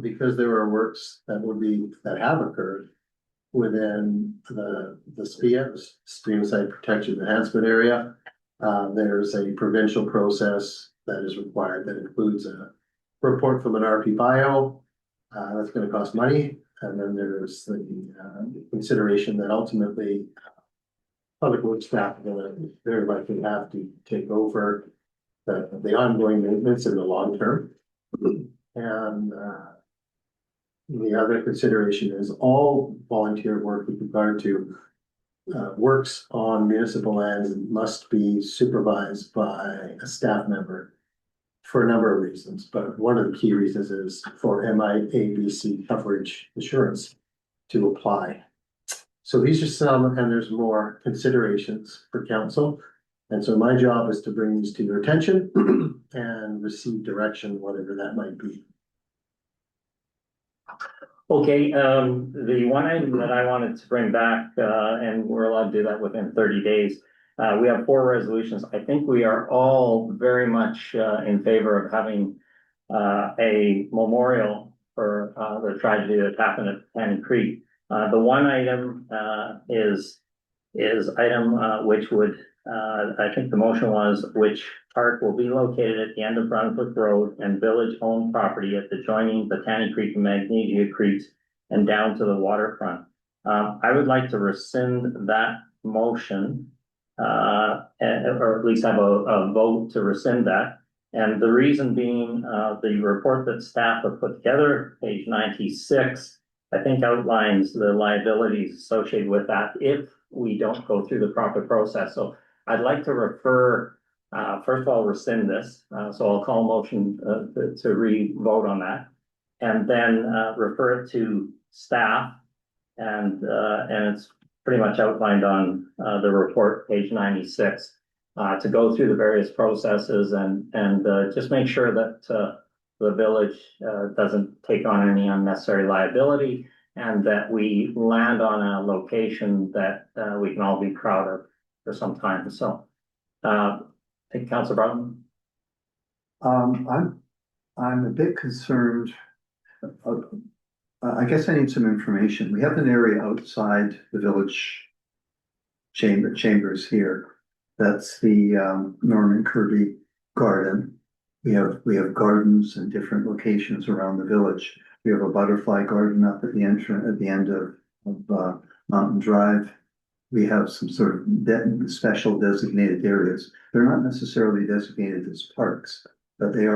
because there are works that have occurred within the SPIA, Streamside Protection Enhancement Area. There's a provincial process that is required that includes a report from an RP Bio. That's going to cost money. And then there's the consideration that ultimately public works staff are going to very likely have to take over the ongoing maintenance in the long term. And the other consideration is all volunteer work with regard to works on municipal lands must be supervised by a staff member for a number of reasons. But one of the key reasons is for MIABC coverage assurance to apply. So these are some, and there's more considerations for council. And so my job is to bring these to your attention and receive direction, whatever that might be. Okay, the one item that I wanted to bring back, and we're allowed to do that within 30 days. We have 4 resolutions. I think we are all very much in favor of having a memorial for the tragedy that happened at Cannon Creek. The one item is item which would, I think the motion was, which park will be located at the end of Brunswick Road and village-owned property at the joining Botany Creek and Magnesia Creeks and down to the waterfront. I would like to rescind that motion, or at least have a vote to rescind that. And the reason being, the report that staff have put together, page 96, I think outlines the liabilities associated with that if we don't go through the proper process. So I'd like to refer, first of all, rescind this. So I'll call a motion to re-vote on that. And then refer it to staff. And it's pretty much outlined on the report, page 96, to go through the various processes and just make sure that the village doesn't take on any unnecessary liability and that we land on a location that we can all be proud of for some time. So, I think Councillor Broughton. I'm a bit concerned. I guess I need some information. We have an area outside the village chambers here. That's the Norman Kirby Garden. We have gardens in different locations around the village. we have a butterfly garden up at the entrance, at the end of Mountain Drive. We have some sort of special designated areas. They're not necessarily designated as parks, but they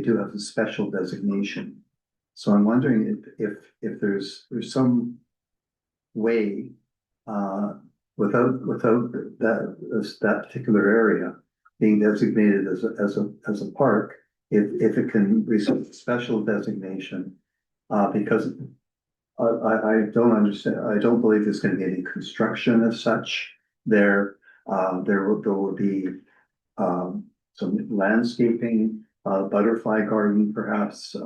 do have a special designation. So I'm wondering if there's some way, without that particular area being designated as a park, if it can receive special designation, because I don't understand, I don't believe there's gonna be any construction as such there. There will be, some landscaping, butterfly garden perhaps,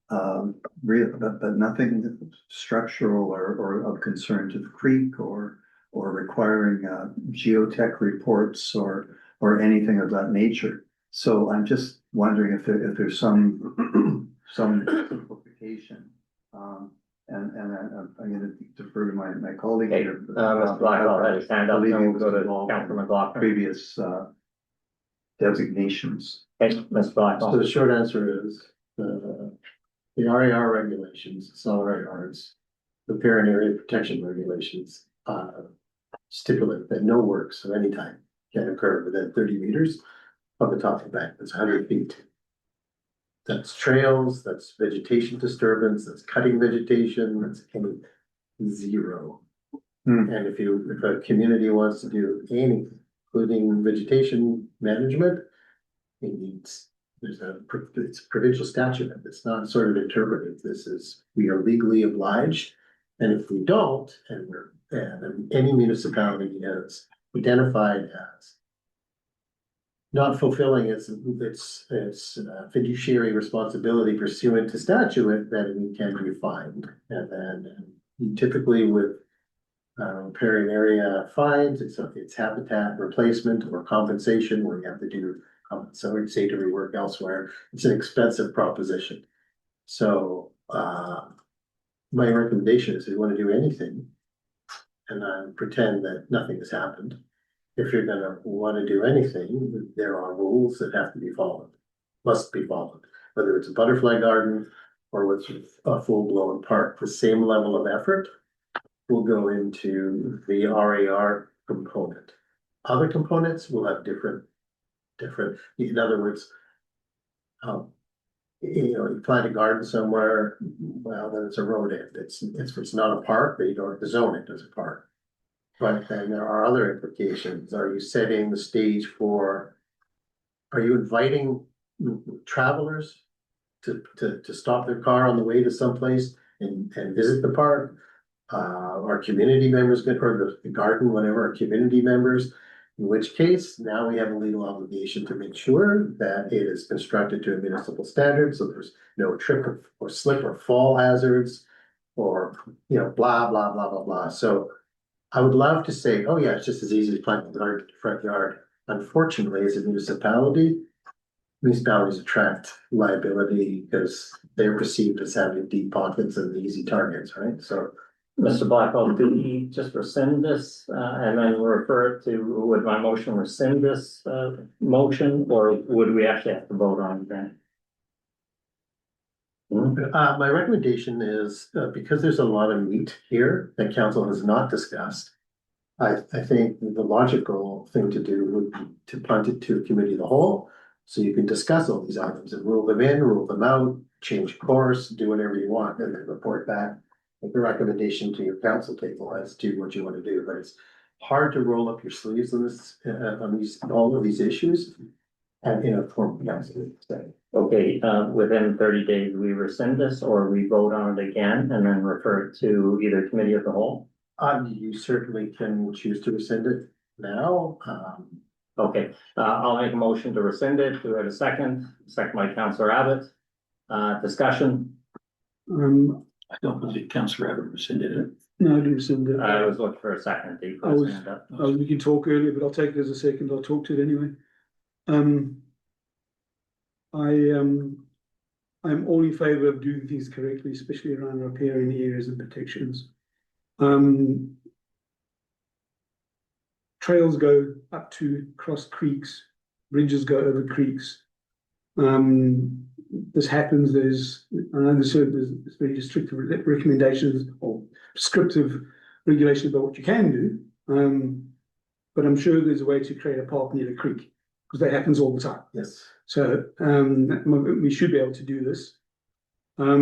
but nothing structural or of concern to the creek or requiring, geotech reports or anything of that nature. So I'm just wondering if there's some simplification. And I'm gonna defer to my colleague Okay, here. Mr. Blackwell had his hand up, then we'll go to Councilor McLaughlin. Previous, designations. Okay, Mr. So Blackwell. the short answer is, the RAR regulations, solid yards, the parent area protection regulations, stipulate that no works of any type can occur within 30 meters of the top of the bank. That's 100 feet. That's trails, that's vegetation disturbance, that's cutting vegetation, that's any zero. And if a community wants to do anything, including vegetation management, it needs, it's a provincial statute, it's not sort of interpretive, this is, we are legally obliged. And if we don't, and any municipality is identified as not fulfilling its fiduciary responsibility pursuant to statute, then it can be fined. And then typically with riparian area fines, it's habitat replacement or compensation where you have to do compensatory work elsewhere. It's an expensive proposition. So my recommendation is if you want to do anything and pretend that nothing has happened, if you're gonna want to do anything, there are rules that have to be followed, must be followed, whether it's a butterfly garden or what's a full-blown park. The same level of effort will go into the RAR component. Other components will have different, in other words, you plant a garden somewhere, well, then it's a road end. It's not a park, but you don't have to zone it as a park. But then there are other implications. Are you setting the stage for, are you inviting travelers to stop their car on the way to someplace and visit the park? Our community members good, or the garden, whatever, our community members, in which case now we have a legal obligation to make sure that it is constructed to a municipal standard, so there's no trip or slip or fall hazards or, blah, blah, blah, blah, blah. So I would love to say, oh yeah, it's just as easy as planting the garden in the front yard. Unfortunately, as a municipality, municipalities attract liability because they're perceived as having deep pockets and easy targets, right? So Mr. Blackwell, do we just rescind this and then refer it to, would my motion rescind this motion, or would we actually have to vote on it then? my recommendation is, because there's a lot of meat here that council has not discussed. I think the logical thing to do would be to punt it to a committee of the whole. So you can discuss all these items and rule them in, rule them out, change course, do whatever you want, and then report back with the recommendation to your council table as to what you want to do. But it's hard to roll up your sleeves on this, all of these issues. And in a formal council setting. Okay, within 30 days, we rescind this or we vote on it again and then refer it to either committee of the whole? You certainly can choose to rescind it now. Okay, I'll make a motion to rescind it. Do I have a second? Second by Councillor Abbott. Discussion. I don't believe Councillor Abbott rescinded it. No, I didn't rescind it. I was looking for a second. We can talk earlier, but I'll take it as a second. I'll talk to it anyway. I'm all in favor of doing things correctly, especially around riparian areas and protections. Trails go up to cross creeks, bridges go over creeks. this happens, I understand there's very restrictive recommendations or prescriptive regulations about what you can do. But I'm sure there's a way to create a park near the creek, because that happens all the time. Yes. So, we should be able to do this. What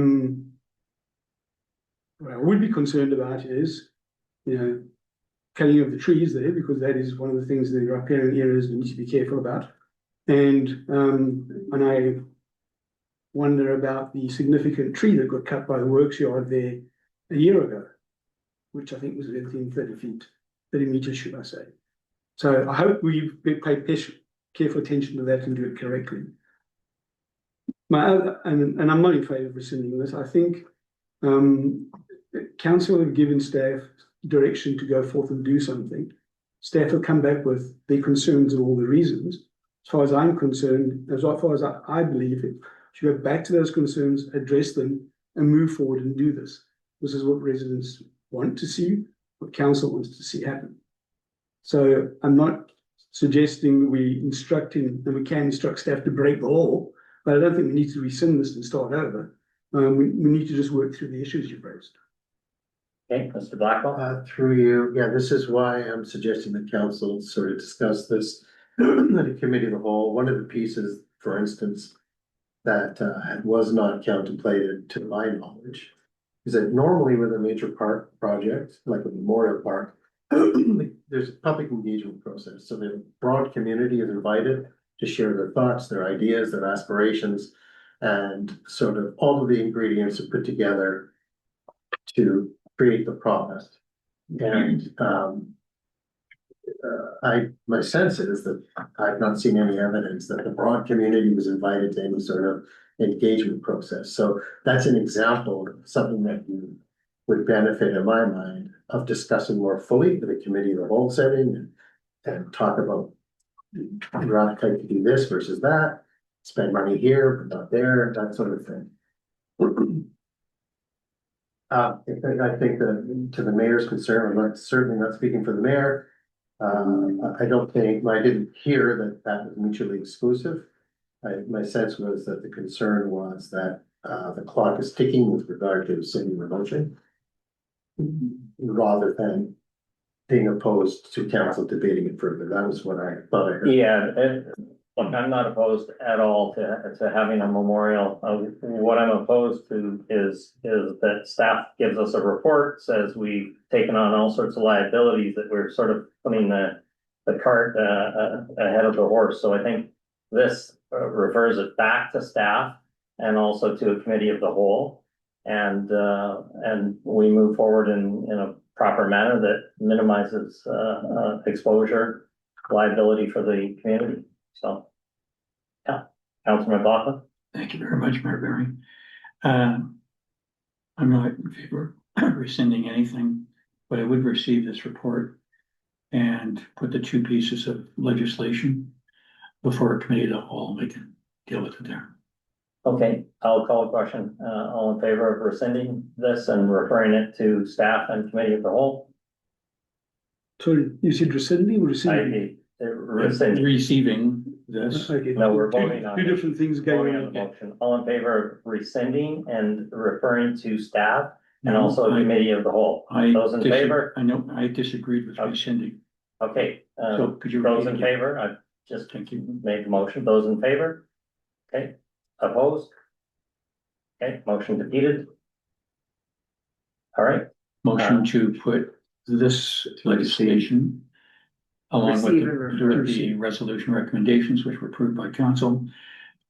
I would be concerned about is, cutting of the trees there, because that is one of the things that are riparian areas we need to be careful about. And I wonder about the significant tree that got cut by the works yard there a year ago, which I think was within 30 feet, 30 meters, should I say. So I hope we pay careful attention to that and do it correctly. And I'm not in favour of rescinding this. I think council have given staff direction to go forth and do something. Staff have come back with their concerns and all the reasons. As far as I'm concerned, as far as I believe it, should go back to those concerns, address them, and move forward and do this. This is what residents want to see, what council wants to see happen. So I'm not suggesting we and we can instruct staff to break the law, but I don't think we need to rescind this and start over. We need to just work through the issues you've raised. Okay, Mr. Blackwell? Through you, yeah, this is why I'm suggesting the council sort of discuss this at a committee of the whole. One of the pieces, for instance, that was not contemplated to my knowledge, is that normally with a major park project, like a memorial park, there's a public engagement process. So the broad community is invited to share their thoughts, their ideas, their aspirations, and sort of all of the ingredients are put together to create the product. And my sense is that I've not seen any evidence that the broad community was invited to any sort of engagement process. So that's an example of something that you would benefit, in my mind, of discussing more fully with the committee of the whole setting and talk about your appetite to do this versus that, spend money here but not there, that sort of thing. I think that to the mayor's concern, I'm certainly not speaking for the mayor. I don't think, I didn't hear that was mutually exclusive. My sense was that the concern was that the clock is ticking with regard to city promotion, rather than being opposed to council debating it further. That was what I thought I heard. Yeah, look, I'm not opposed at all to having a memorial. What I'm opposed to is that staff gives us a report, says we've taken on all sorts of liabilities, that we're sort of putting the cart ahead of the horse. So I think this refers it back to staff and also to a committee of the whole. And we move forward in a proper manner that minimizes exposure, liability for the community. So, yeah, Councilor McLaughlin. Thank you very much, Mayor Barry. I'm not in favor of rescinding anything, but I would receive this report and put the two pieces of legislation before a committee of the whole, and we can deal with it there. Okay, I'll call a question. All in favor of rescinding this and referring it to staff and committee of the whole? So you said rescinding or rescinding? Rescinding. Receiving this. Okay. No, we're voting on two it. different things Voting going on on. the motion. All in favor of rescinding and referring to staff and No, also a committee of the whole? Those in favor? I know, I disagreed with rescinding. Okay, So could you those in repeat it? favor? I just Thank you. made the motion. Those in favor? Okay, opposed? Okay, motion defeated. All right, Motion to put this legislation along with the resolution recommendations, which were approved by council,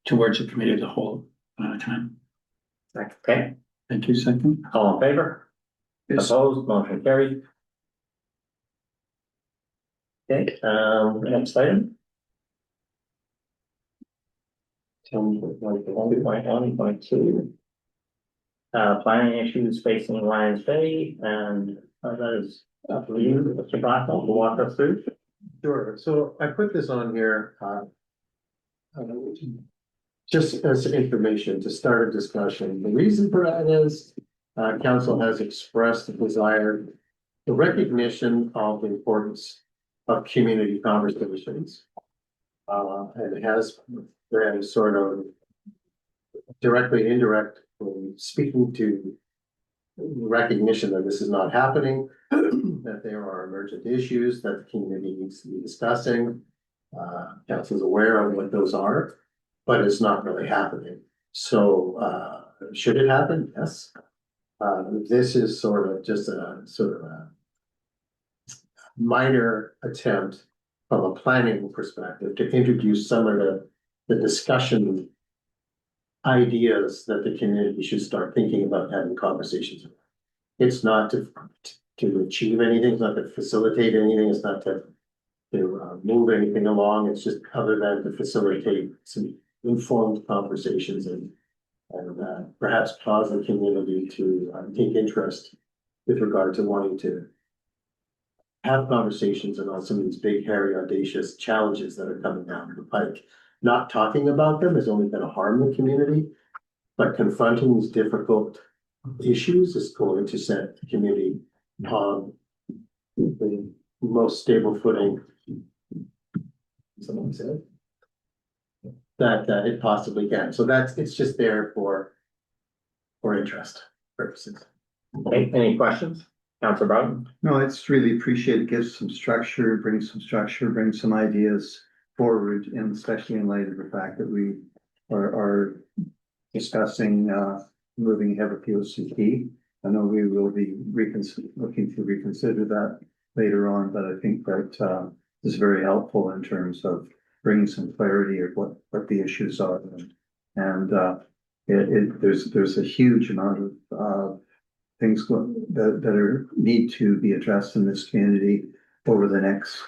towards the committee of the whole time. okay, Thank you. Second. all in favor? Yes. Opposed, motion carried. Okay, next item. 1.1.2. Planning issues facing Lions Bay, and that is up to you, Mr. Blackwell, to walk us through. Sure, so I put this on here, just as information to start a discussion. The reason for that is, council has expressed a desire, the recognition of the importance of community conversations. And it has been sort of directly and indirectly speaking to recognition that this is not happening, that there are emergent issues that the community needs to be discussing. Council's aware of what those are, but it's not really happening. So, should it happen? Yes. This is sort of just a minor attempt from a planning perspective to introduce some of the discussion ideas that the community should start thinking about having conversations about. It's not to achieve anything, it's not to facilitate anything, it's not to move anything along, it's just other than to facilitate some informed conversations and perhaps cause the community to take interest with regard to wanting to have conversations about some of these big, hairy, audacious challenges that are coming down the pike. Not talking about them is only going to harm the community, but confronting these difficult issues is going to set the community on the most stable footing. Someone said that it possibly can. So it's just there for interest purposes. Okay, any questions? Councilor Broughton? No, it's really appreciated, gives some structure, brings some ideas forward, and especially in light of the fact that we are discussing moving ahead with POCT. I know we will be looking to reconsider that later on, but I think that is very helpful in terms of bringing some clarity of what the issues are. And there's a huge amount of things that need to be addressed in this community over the next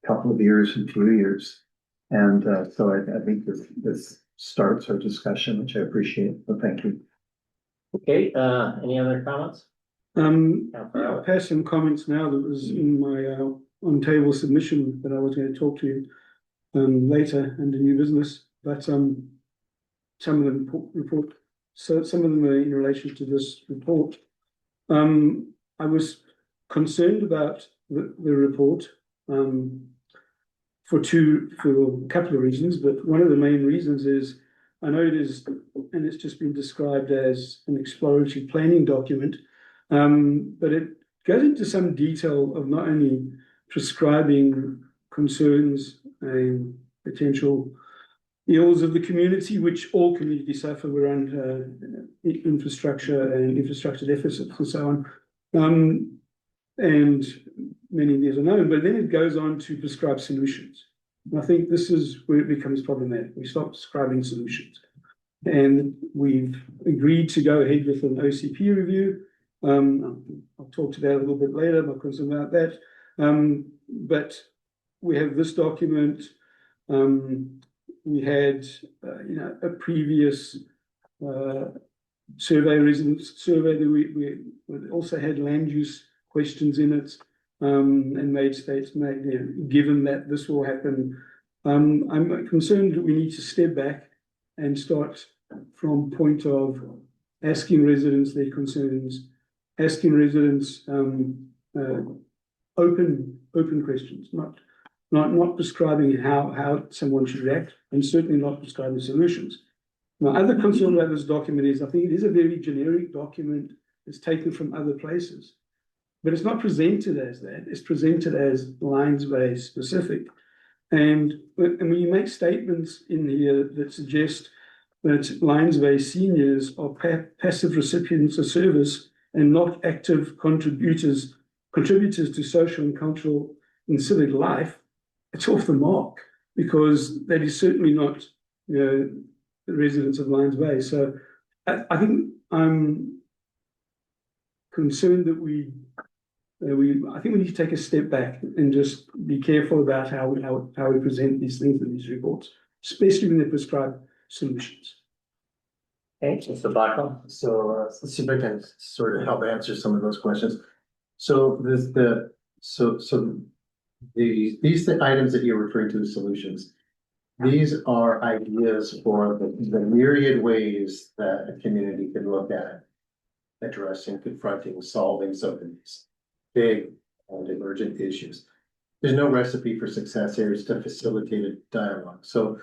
couple of years and few years. And so I think this starts our discussion, which I appreciate. So thank you. Okay, any other comments? I'll pass some comments now that was in my on table submission that I was going to talk to you later under new business, but some of them report. So some of them are in relation to this report. I was concerned about the report for a couple of reasons, but one of the main reasons is I know it is, and it's just been described as an exploratory planning document, but it goes into some detail of not only prescribing concerns and potential ills of the community, which all communities suffer around infrastructure and infrastructure deficits and so on. And many of these are known, but then it goes on to prescribe solutions. And I think this is where it becomes problematic. We stop prescribing solutions. And we've agreed to go ahead with an OCP review. I'll talk to that a little bit later, my concern about that. But we have this document. We had, a previous residence survey that we also had land use questions in it, and made states, given that this will happen, I'm concerned that we need to step back and start from point of asking residents their concerns, asking residents open questions, not prescribing how someone should react, and certainly not prescribing solutions. My other concern about this document is I think it is a very generic document. It's taken from other places, but it's not presented as that. It's presented as Lions Bay specific. And when you make statements in here that suggest that Lions Bay seniors are passive recipients of service and not active contributors to social and cultural and civic life, it's off the mark, because that is certainly not the residents of Lions Bay. So I think I'm concerned that we need to take a step back and just be careful about how we present these things in these reports, especially when they prescribe solutions. Okay, Mr. Blackwell. So let's see if I can sort of help answer some of those questions. So these items that you're referring to as solutions, these are ideas for the myriad ways that a community can look at addressing, confronting, solving some of these big and emergent issues. There's no recipe for success here. It's to facilitate a dialogue. So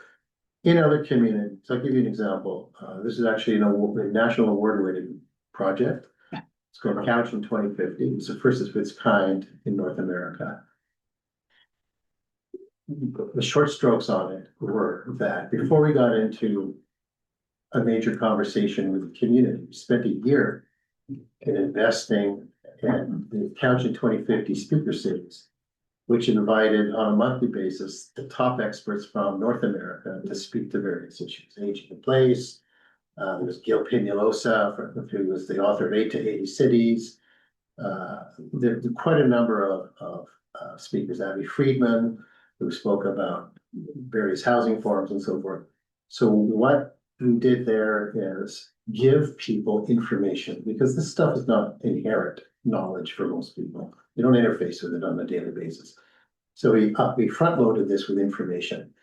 in other communities, I'll give you an example. This is actually a national award-winning project. It's called Couch in 2050. It's the first of its kind in North America. The short strokes on it were that before we got into a major conversation with the community, we spent a year in investing in the Couch in 2050 speaker series, which invited on a monthly basis the top experts from North America to speak to various issues, aging in place. There was Gil Peñalosa, who was the author of 8 to 80 Cities. There are quite a number of speakers, Abby Friedman, who spoke about various housing forms and so forth. So what we did there is give people information, because this stuff is not inherent knowledge for most people. You don't interface with it on a daily basis. So we front loaded this with information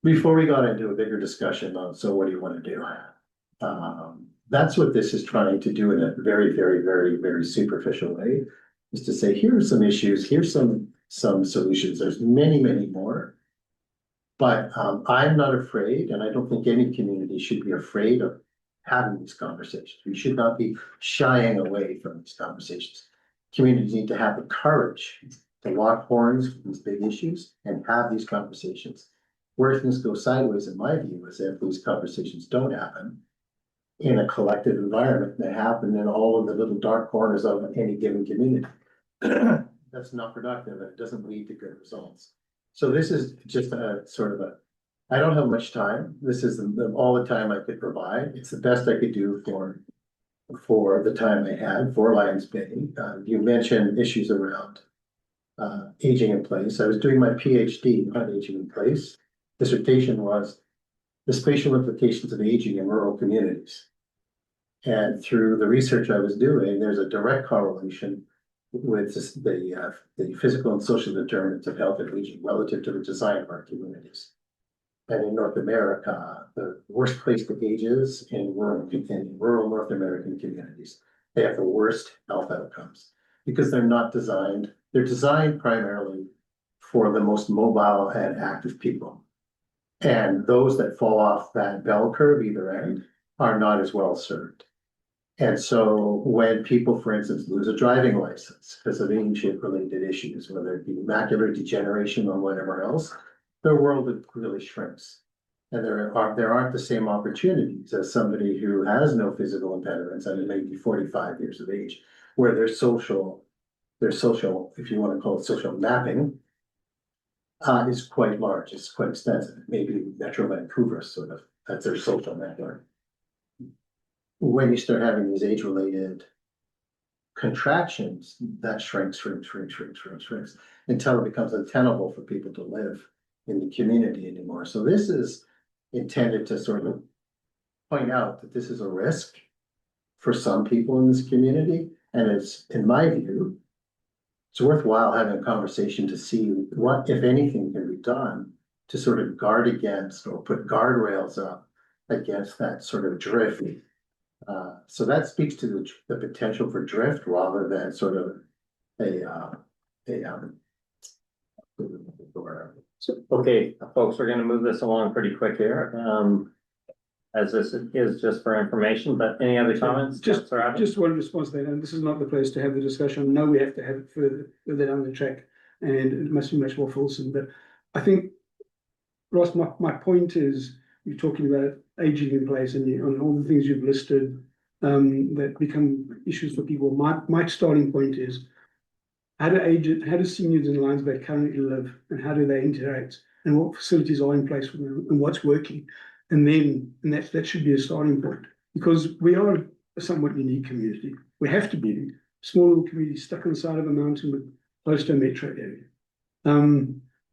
before we got into a bigger discussion on, so what do you want to do? That's what this is trying to do in a very, very, very, very superficial way, is to say, here are some issues, here's some solutions. There's many, many more. But I'm not afraid, and I don't think any community should be afraid of having these conversations. We should not be shying away from these conversations. Communities need to have the courage to lock horns with these big issues and have these conversations. Where things go sideways, in my view, is if these conversations don't happen in a collective environment. They happen in all of the little dark corners of any given community. That's not productive, and it doesn't lead to good results. So this is just a sort of I don't have much time. This is all the time I could provide. It's the best I could do for the time I had for Lions Bay. You mentioned issues around aging in place. I was doing my PhD on aging in place. Dissertation was the spatial implications of aging in rural communities. And through the research I was doing, there's a direct correlation with the physical and social determinants of health and aging relative to the design of our communities. And in North America, the worst place to age is in rural North American communities. They have the worst health outcomes because they're not designed. They're designed primarily for the most mobile and active people. And those that fall off that bell curve either end are not as well served. And so when people, for instance, lose a driving license because of age-related issues, whether it be macular degeneration or whatever else, their world really shrinks. And there aren't the same opportunities as somebody who has no physical impediments and maybe 45 years of age, where their social, if you want to call it social mapping, is quite large, it's quite extensive. Maybe Metro Vancouver sort of, that's their social network. When you start having these age-related contractions, that shrinks until it becomes untenable for people to live in the community anymore. So this is intended to sort of point out that this is a risk for some people in this community. And it's, in my view, it's worthwhile having a conversation to see what, if anything, can be done to sort of guard against or put guardrails up against that sort of drift. So that speaks to the potential for drift rather than sort of Okay, folks, we're gonna move this along pretty quick here. As this is just for information, but any other comments? Just one response there, and this is not the place to have the discussion. No, we have to have it further down the track, and it must be much more fulsome. But I think, Ross, my point is, you're talking about aging in place and on all the things you've listed that become issues for people. My starting point is, how do seniors in Lions Bay currently live, and how do they interact, and what facilities are in place for them, and what's working, and that should be a starting point, because we are a somewhat unique community. We have to be a small little community stuck on the side of a mountain with close to a metro area.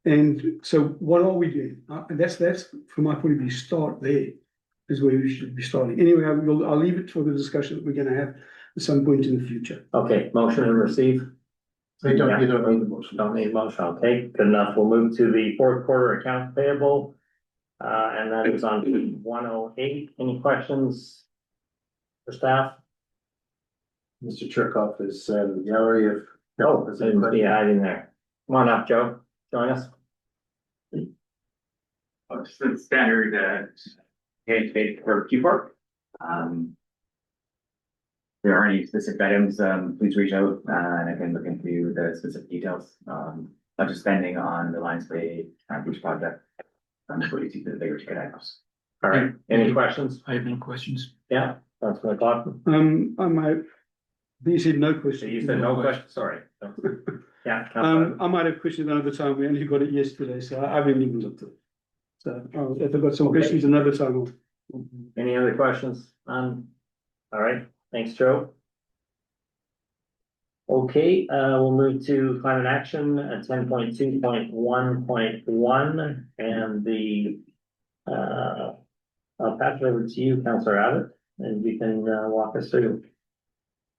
And so what are we doing? And that's from my point of view, start there is where we should be starting. Anyway, I'll leave it for the discussion that we're going to have at some point in the future. Okay, motion to receive. You don't need a motion. Don't need motion. Okay, good enough. We'll move to the fourth quarter account payable. And that is on 108. Any questions for staff? Mr. Cherkoff is in the gallery of. No, didn't see you hiding there. Come on up, Joe. Join us. Just the standard, page for Q Park. If there are any specific items, please reach out, and I can look into the specific details, not just spending on the Lions Bay Beach project. What you see the bigger ticket items. All right, any questions? I have no questions. Yeah, that's what I thought. I might, you said no question. So you said no question, sorry. Yeah. Councillor. I might have questions another time. We only got it yesterday, so I haven't even looked at it. So if I've got some questions another time. Any other questions? All right, thanks, Joe. Okay, we'll move to climate action at 10.2.1.1 and the, I'll pass it over to you, Councillor Abbott, and you can walk us through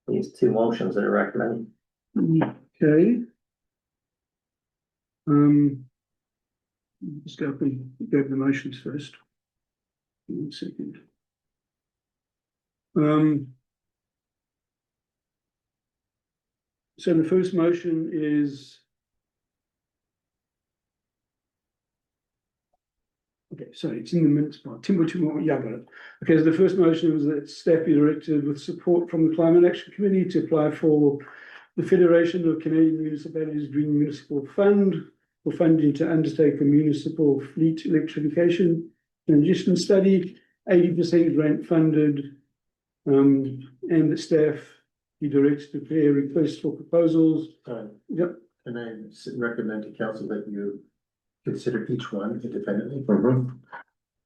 these two motions that are recommended. Okay. Just go over the motions first. 1 second. So the first motion is. Okay, sorry, it's in the minutes part. Timber two more, yeah, I got it. Okay, so the first motion was that staff be directed with support from the Climate Action Committee to apply for the Federation of Canadian Municipalities Green Municipal Fund for funding to undertake a municipal fleet electrification transition study, 80% grant funded, and the staff be directed to prepare requests for proposals. Yep. And I recommend to council that you consider each one independently.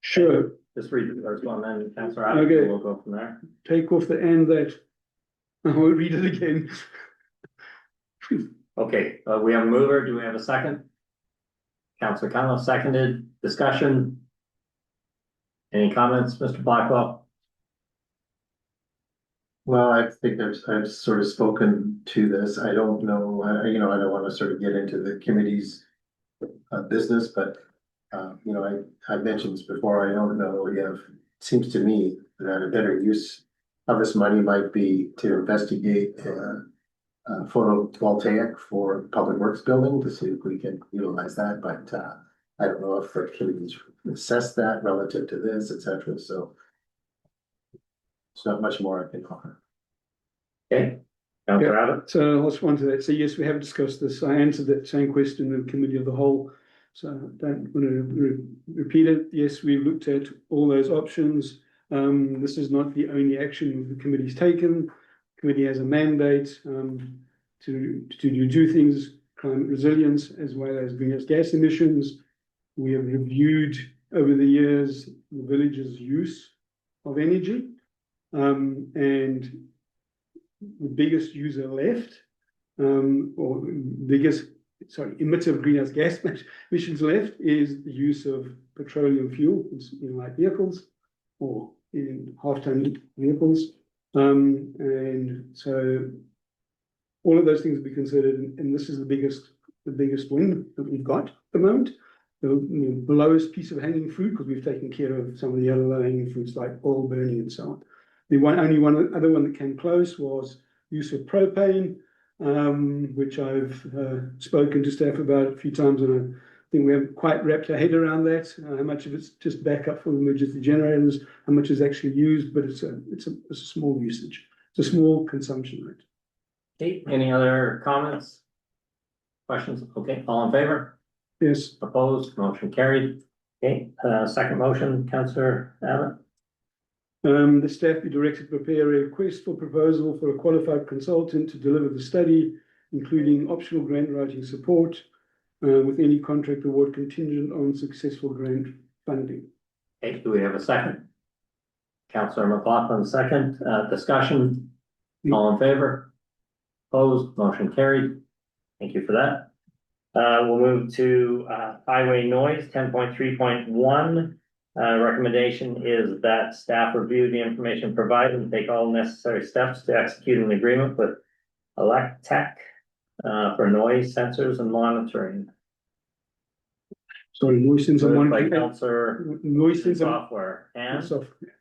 Sure. Just read the first one, then Councillor Abbott, Okay. we'll go from there. Take off the and that. I won't read it again. Okay, we have a mover, do we have a second? Councillor Connell seconded, discussion? Any comments, Mr. Blackwell? Well, I think I've sort of spoken to this. I don't know, I don't want to sort of get into the committee's business, but I mentioned this before. I don't know if, seems to me that a better use of this money might be to investigate photovoltaic for public works building to see if we can utilize that, but I don't know if the committee's assessed that relative to this, etc. So it's not much more I can offer. Okay, Councillor Abbott? So I'll respond to that. So yes, we have discussed this. I answered that same question in the committee of the whole. So I don't want to repeat it. Yes, we've looked at all those options. This is not the only action the committee's taken. The committee has a mandate to do things, climate resilience, as well as greenhouse gas emissions. We have reviewed over the years the village's use of energy, and the biggest user left, or biggest, emitter of greenhouse gas emissions left is the use of petroleum fuel in light vehicles or in half-ton vehicles. And so all of those things will be considered, and this is the biggest win that we've got at the moment. The lowest piece of hanging fruit, because we've taken care of some of the other low hanging fruits like oil burning and so on. The only one other one that came close was use of propane, which I've spoken to staff about a few times, and I think we haven't quite wrapped our head around that. How much of it's just backup for emergency generators, how much is actually used, but it's a small usage. It's a small consumption rate. Okay, any other comments? Questions? Okay, all in favor? Yes. Opposed, motion carried. Okay, second motion, Councillor Abbott. The staff be directed to prepare a request for proposal for a qualified consultant to deliver the study, including optional grant writing support, with any contract award contingent on successful grant funding. Okay, do we have a second? Councillor McLaughlin, second, discussion, all in favor? Opposed, motion carried. Thank you for that. We'll move to highway noise, 10.3.1. Recommendation is that staff review the information provided and take all necessary steps to execute an agreement with Electech for noise sensors and monitoring. Sorry, noise sensor Moved by monitoring. Councillor Noise sensor software and software.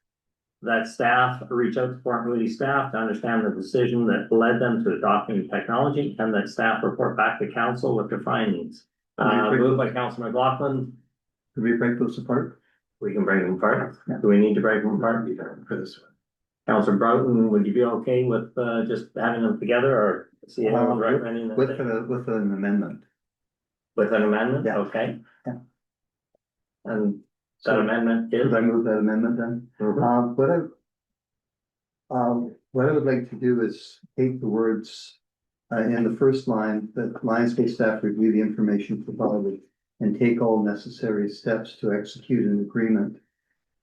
that staff reach out to Fort Moody staff to understand the decision that led them to adopting the technology, and that staff report back to council with their findings. Moved by Councillor McLaughlin, Could we break those apart? We can break them apart. Yeah. Do we need to break them apart? For this one. Councilor Broughton, would you be okay with, just having them together, or CAO was recommending that With, they- with an amendment. with an amendment? Yeah. Okay. Yeah. And that So, amendment is? Could I move that amendment then? Mhm. What I would like to do is take the words in the first line, that Lionsgate staff review the information provided and take all necessary steps to execute an agreement.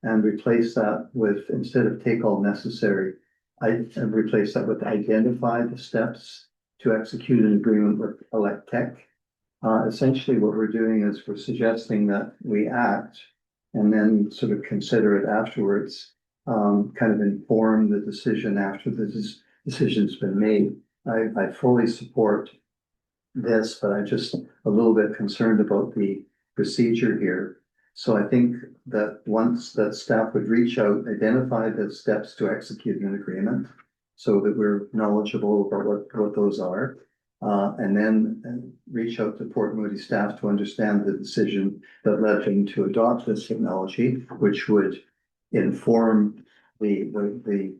And replace that with, instead of take all necessary, replace that with identify the steps to execute an agreement with Electech. Essentially what we're doing is we're suggesting that we act and then sort of consider it afterwards. Kind of inform the decision after the decision's been made. I fully support this, but I'm just a little bit concerned about the procedure here. So I think that once that staff would reach out, identify the steps to execute an agreement so that we're knowledgeable about what those are. And then reach out to Port Moody staff to understand the decision that led them to adopt this technology, which would inform the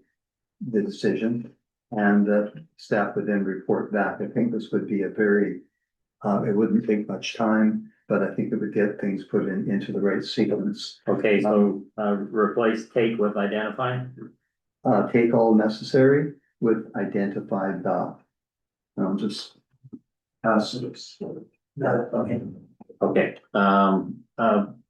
decision. And that staff would then report back. I think this would be a very, it wouldn't take much time, but I think it would get things put into the right sequence. Okay, so, replace take with identify? Take all necessary with identified the. Just. This. Okay. Okay,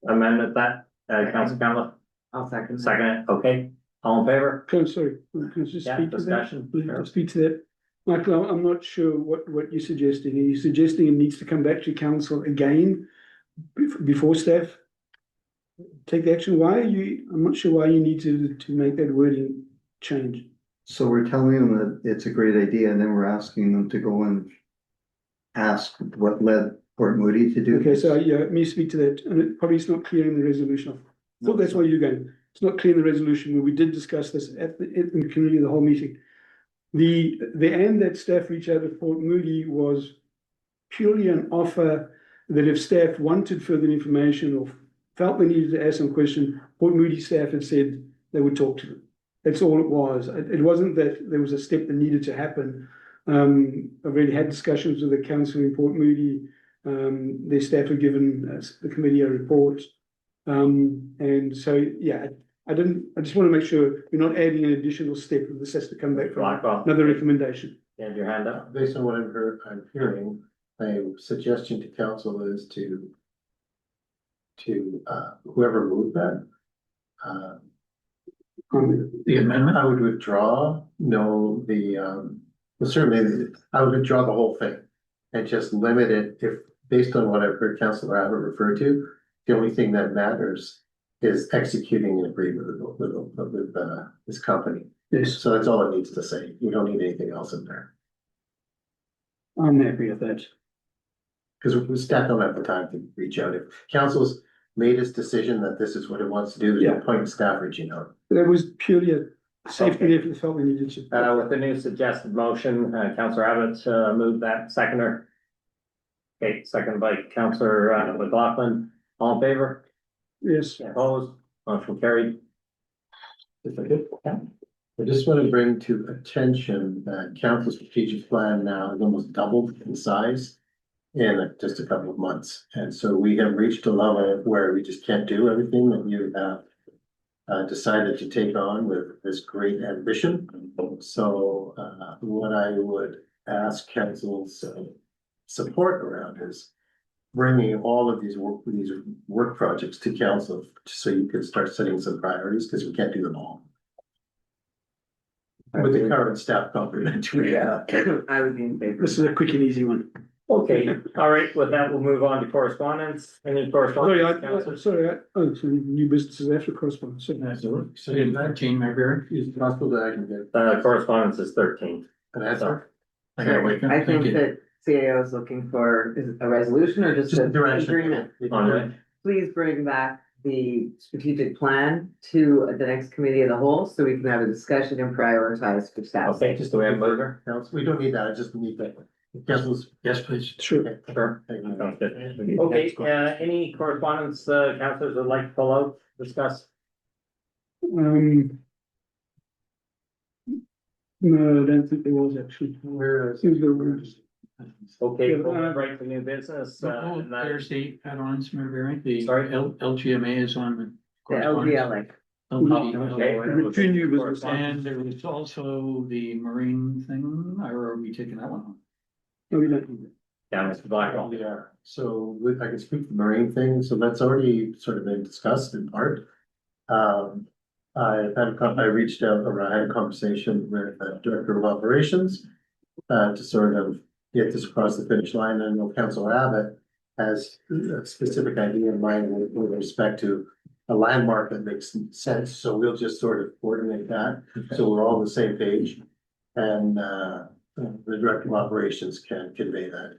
amendment that, Council Campbell, I'll second. second it, okay, all in favor? Sorry, can I just Yeah, speak to that? discussion, Please, sure. speak to that. Michael, I'm not sure what you're suggesting. Are you suggesting it needs to come back to council again before staff take the action? Why are you, I'm not sure why you need to make that wording change. So we're telling them that it's a great idea, and then we're asking them to go and ask what led Port Moody to do. Okay, this. so yeah, let me speak to that, and it probably is not clear in the resolution. I thought that's why you're going. It's not clear in the resolution, where we did discuss this at the committee, the whole meeting. The end that staff reached out to Port Moody was purely an offer that if staff wanted further information or felt they needed to ask some question, Port Moody staff had said they would talk to them. That's all it was. It wasn't that there was a step that needed to happen. I've already had discussions with the council in Port Moody. Their staff have given the committee a report. And so, yeah, I just want to make sure we're not adding an additional step. This has to come back from Blackwell, another recommendation. you have your hand up? Based on what I'm hearing, my suggestion to council is to whoever moved that, The amendment? I would withdraw, well, certainly, I would withdraw the whole thing. And just limit it, if, based on what I've heard Councilor Abbott refer to, the only thing that matters is executing an agreement with this company. Yes, So that's all it needs to say, you don't need anything else in there, I'm happy with that. because we staff don't have the time to reach out. If council's made its decision that this is what it wants to do, there's no Yeah. point in staff reaching out. That was purely a safety Okay. net for the felt we needed to. With the new suggested motion, Councillor Abbott, moved that, seconder. Okay, second by Councillor McLaughlin, all in favor? Yes, Opposed, motion carried. If I could, I just want to bring to attention that council strategic plan now has almost doubled in size in just a couple of months. And so we have reached a level where we just can't do everything that you have decided to take on with this great ambition. So what I would ask council's support around is bringing all of these work projects to council so you can start setting some priorities, because we can't do them all. With the current staff complement we have. I would be in favor. this is a quick and easy one. Okay, all right, with that, we'll move on to correspondence. Any correspondence, Councillor? So new businesses after correspondence. So Item 13, Mayberry. is it possible that I can get Correspondence is 13. an answer? I gotta wake up. I Thank think you. that CAO is looking for a resolution or just an agreement. On it. Please bring back the strategic plan to the next committee of the whole, so we can have a discussion and prioritize for staff. Okay, just the way I move her. Council, we don't need that, I just need that. Yes, please. Sure. Sure. Sounds good. Okay, any correspondence, councilors would like to pull out, discuss? No, I don't think there was actually. Seems there was. Okay, Yeah, we'll move right to new business, Oh, and that- there's the add-ons, Mayor Barry. The Sorry? LGMA is on the. The correspondence. LGLA. LGLA. Continue business. And there was also the marine thing, or are we taking that one on? No, we don't need that. Yeah, Mr. Blackwell. Yeah, so I can speak to the marine thing, so that's already sort of been discussed in part. I reached out, or I had a conversation with the Director of Operations. To sort of get this across the finish line. I know Councilor Abbott has a specific idea in mind with respect to a landmark that makes sense, so we'll just sort of coordinate that, so we're all on the same page. And the Director of Operations can convey that.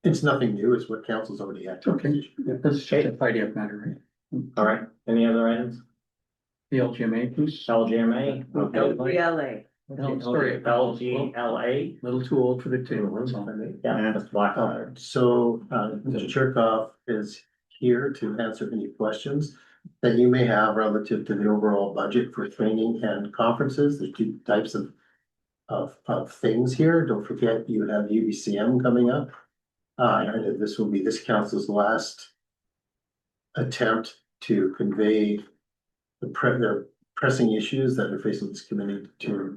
It's nothing new, it's what council's already had. Okay. That's just a idea matter, right? All right, any other items? The LGMA, please. LGMA? Okay. LGLA. Sorry. LGLA? Little too old for the table, that's all. Yeah, Mr. Blackwell. So, Mr. Cherkoff is here to answer any questions that you may have relative to the overall budget for training and conferences. There's two types of things here. Don't forget, you have UBCM coming up. And this will be this council's last attempt to convey the pressing issues that are facing this community to.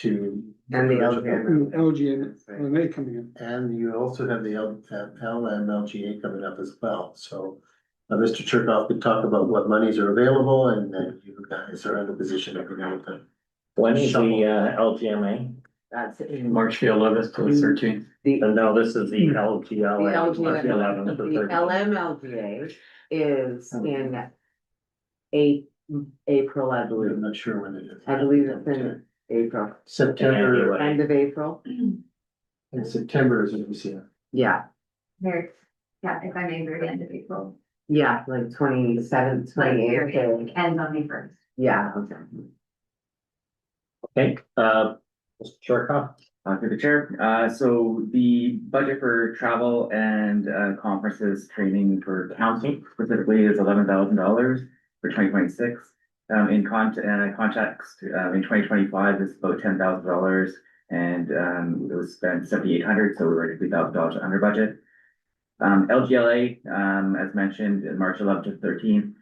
And the LGM. LGMA coming in. And you also have the LMLGA coming up as well, so. Mr. Cherkoff could talk about what monies are available, and then you guys are in the position of being able to. When is the Shuffle. LGMA? That's in March the 11th to the 13th. the, No, this is the LGLA. the March 11th to LGMA, the 13th. LMLGA is in April, I I'm believe. not sure when it is. I believe it's in April, September, Anyway. end of April. and September is what we see. Yeah, There, yeah, if I may, very end of April. yeah, like 27th, Like, 28th. ends on May 1st. Yeah, okay. Okay, Mr. Cherkoff? Through the chair, so the budget for travel and conferences training for council specifically is $11,000 for 2026. In context, in 2025 is about $10,000 and it was spent 7,800, so we were $3,000 under budget. LGLA, as mentioned, in March 11th to 13th,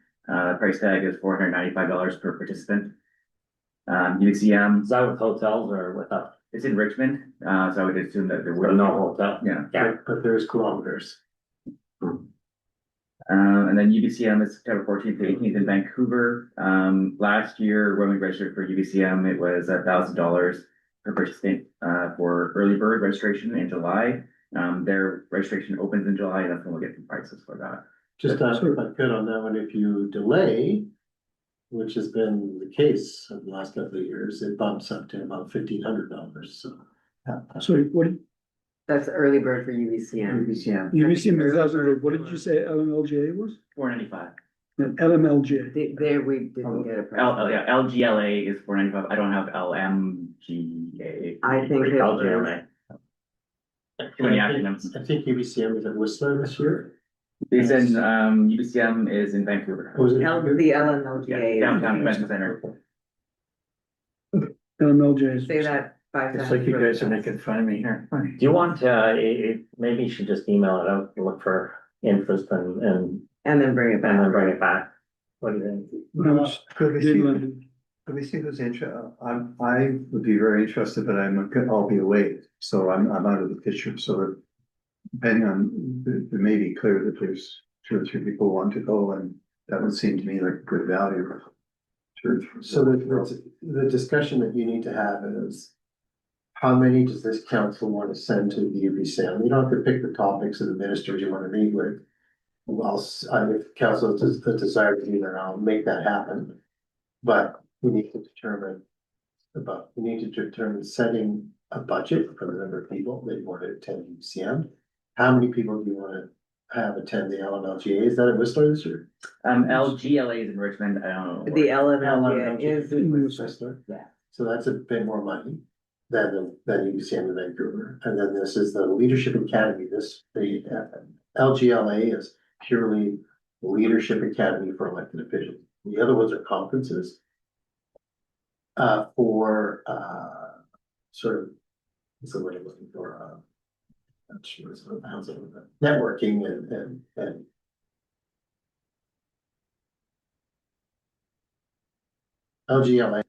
price tag is $495 per participant. UCM, Is that with hotels or without? it's in Richmond, so I would assume that there With would no hotel? Yeah. Yeah. But there's kilometers. And then UBCM is September 14th to 18th in Vancouver. Last year, when we registered for UBCM, it was $1,000 per participant for early bird registration in July. Their registration opens in July, and that's when we'll get the prices for that. Just if I could on that one, if you delay, which has been the case in the last couple of years, it bumps up to about $1,500, so. Sorry, what, That's the early bird for UBCM. UBCM. what did you say LMLGA was? $495. No, LMLGA. There we didn't get a price. Yeah, LGLA is $495. I don't have LMGA. I think it was, LGMA. Too many acronyms. I think UBCM is at Whistler this year. It's in, UBCM is in Vancouver. Was it? the LMLGA. Yeah, downtown convention center. LMLGA is. Say that 5 times. It's like you guys are making fun of me here. Do you want, maybe you should just email it out, look for interest and And then bring it back. then bring it back. What do you think? No, Could we did see, London. could we see who's I would be very interested, but I'll be away, so I'm out of the picture, so that. Depending on, it may be clear that there's 2 or 3 people want to go, and that would seem to me like good value. So the discussion that you need to have is. How many does this council want to send to the UBCM? You don't have to pick the topics of the ministers you want to meet with. Well, if council has a desire to do that, I'll make that happen. But we need to determine setting a budget for the number of people that you want to attend UBCM. How many people do you want to have attend the LMLGA? Is that at Whistler this year? LGLA is in Richmond. I don't know. The LMLGA is. Whistler. Yeah. So that's a bit more money. than UBCM in Vancouver. And then this is the Leadership Academy. The LGLA is purely Leadership Academy for elected officials. The other ones are conferences. For sort of, what's the word I'm looking for? Not sure, it's sort of networking and LGLA